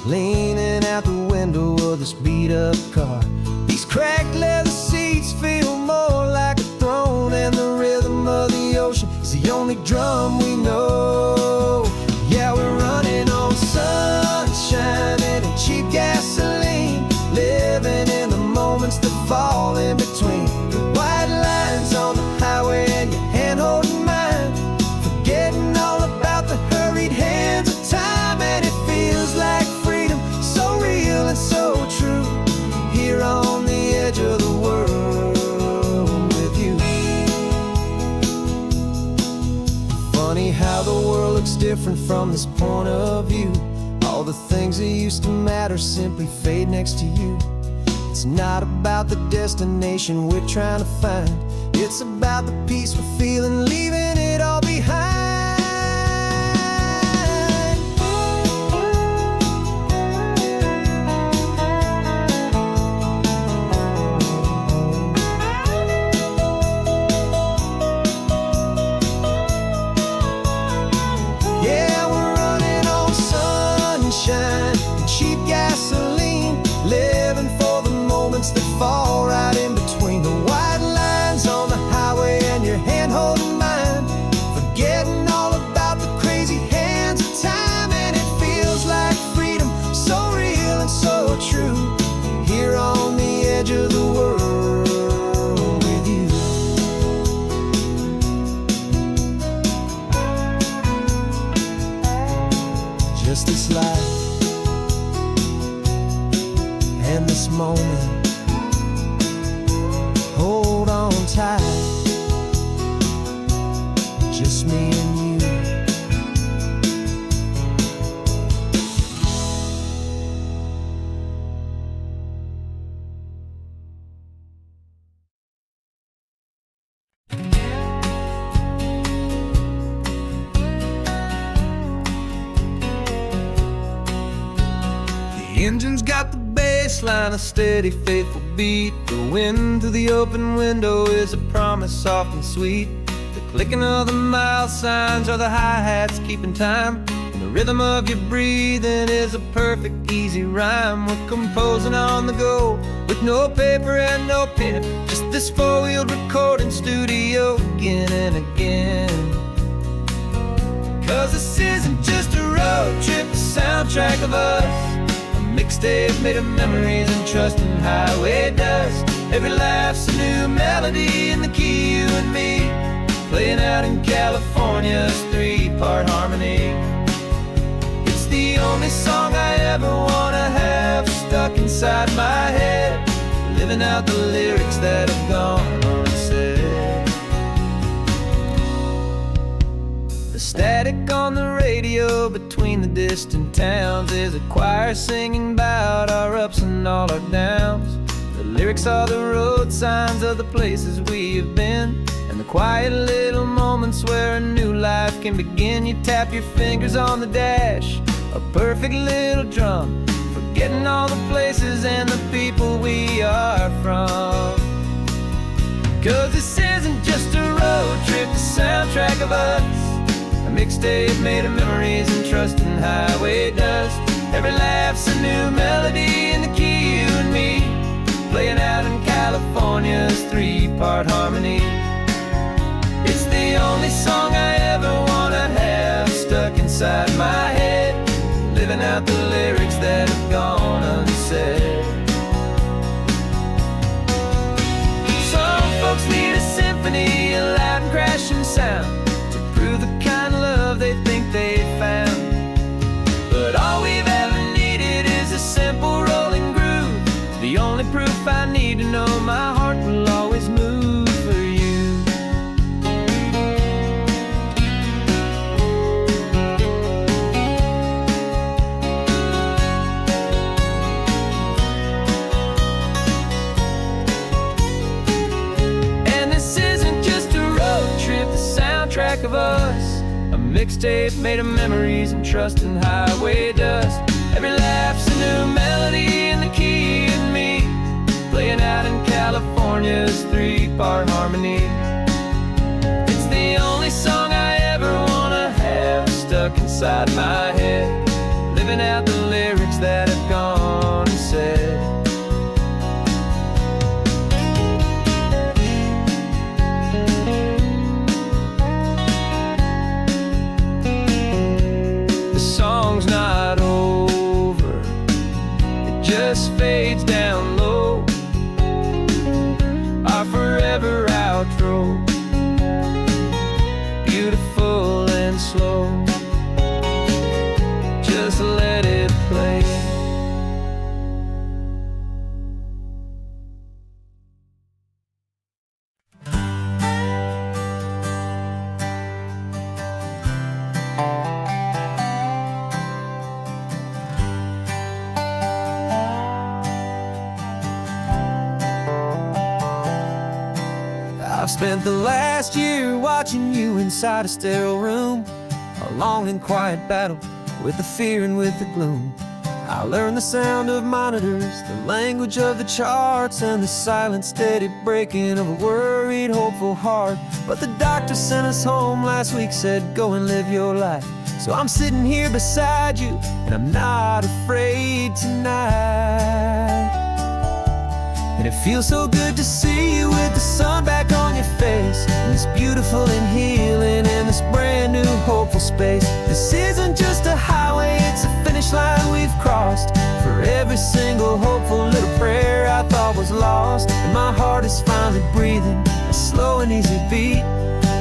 leaning out the window of this beat-up car. These cracked leather seats feel more like a throne, and the rhythm of the ocean is the only drum we know. Yeah, we're running on sunshine and cheap gasoline, living in the moments that fall in between. The white lines on the highway and your hand holding mine, forgetting all about the hurried hands of time. And it feels like freedom, so real and so true, here on the edge of the world with you. Funny how the world looks different from this point of view. All the things that used to matter simply fade next to you. It's not about the destination we're trying to find, it's about the peace we're feeling, leaving it all behind. Yeah, we're running on sunshine and cheap gasoline, living for the moments that fall right in between. The white lines on the highway and your hand holding mine, forgetting all about the crazy hands of time. And it feels like freedom, so real and so true, here on the edge of the world. And this moment, hold on tight, just me and you. The engine's got the bass line, a steady, faithful beat. The wind through the open window is a promise soft and sweet. The clicking of the mile signs are the hi-hats keeping time. And the rhythm of your breathing is a perfect, easy rhyme. We're composing on the go with no paper and no pen, just this four-wheeled recording studio again and again. 'Cause this isn't just a road trip, the soundtrack of us. Mixtape made of memories and trust in highway dust. Every laugh's a new melody in the key, you and me, playing out in California's three-part harmony. It's the only song I ever wanna have stuck inside my head, living out the lyrics that have gone unsaid. The static on the radio between the distant towns is a choir singing about our ups and all our downs. The lyrics are the road signs of the places we have been, and the quiet little moments where a new life can begin. You tap your fingers on the dash, a perfect little drum, forgetting all the places and the people we are from. 'Cause this isn't just a road trip, the soundtrack of us. A mixtape made of memories and trust in highway dust. Every laugh's a new melody in the key, you and me, playing out in California's three-part harmony. It's the only song I ever wanna have stuck inside my head, living out the lyrics that have gone unsaid. Some folks need a symphony, a loud and crashing sound, to prove the kind of love they think they found. But all we've ever needed is a simple rolling groove, the only proof I need to know my heart will always move for you. And this isn't just a road trip, the soundtrack of us. A mixtape made of memories and trust in highway dust. Every laugh's a new melody in the key, and me, playing out in California's three-part harmony. It's the only song I ever wanna have stuck inside my head, living out the lyrics that have gone unsaid. Not over, it just fades down low, our forever outro, beautiful and slow, just let it play. I've spent the last year watching you inside a sterile room, a long and quiet battle with the fear and with the gloom. I learned the sound of monitors, the language of the charts, and the silent, steady breaking of a worried, hopeful heart. But the doctor sent us home last week, said go and live your life. So I'm sitting here beside you, and I'm not afraid tonight. And it feels so good to see you with the sun back on your face, and this beautiful and healing in this brand new hopeful space. This isn't just a highway, it's a finish line we've crossed. For every single hopeful little prayer I thought was lost, and my heart is finally breathing a slow and easy beat.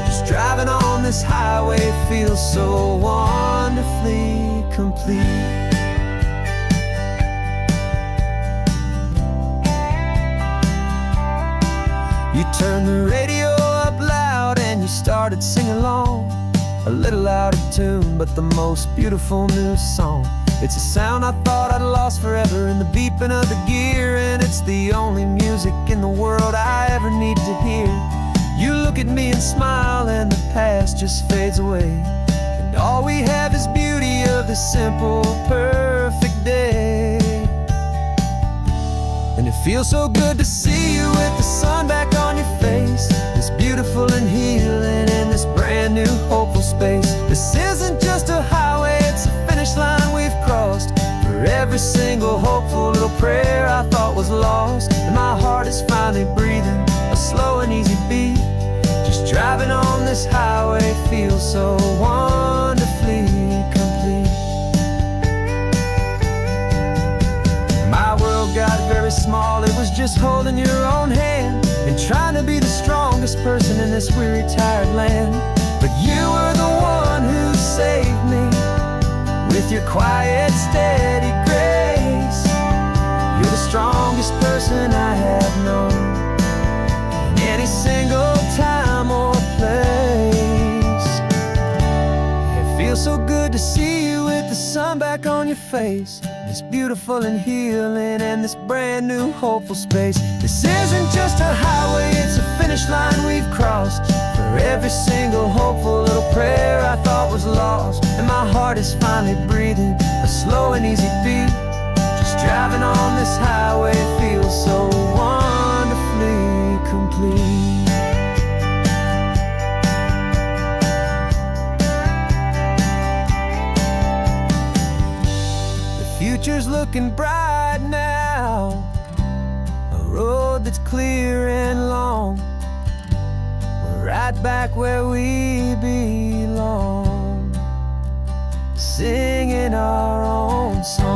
Just driving on this highway feels so wonderfully complete. turned the radio up loud and you started singing along, a little out of tune, but the most beautiful new song. It's a sound I thought I'd lost forever in the beeping of the gear, and it's the only music in the world I ever need to hear. You look at me and smile and the past just fades away, and all we have is beauty of this simple, perfect day. And it feels so good to see you with the sun back on your face, this beautiful and healing in this brand new hopeful space. This isn't just a highway, it's a finish line we've crossed. For every single hopeful little prayer I thought was lost, and my heart is finally breathing a slow and easy beat. Just driving on this highway feels so wonderfully complete. My world got very small, it was just holding your own hand and trying to be the strongest person in this weary, tired land. But you were the one who saved me with your quiet, steady grace. You're the strongest person I have known in any single time or place. It feels so good to see you with the sun back on your face, this beautiful and healing and this brand new hopeful space. This isn't just a highway, it's a finish line we've crossed. For every single hopeful little prayer I thought was lost, and my heart is finally breathing a slow and easy beat. Just driving on this highway feels so wonderfully complete. Future's looking bright now, a road that's clear and long. We're right back where we belong, singing our own song.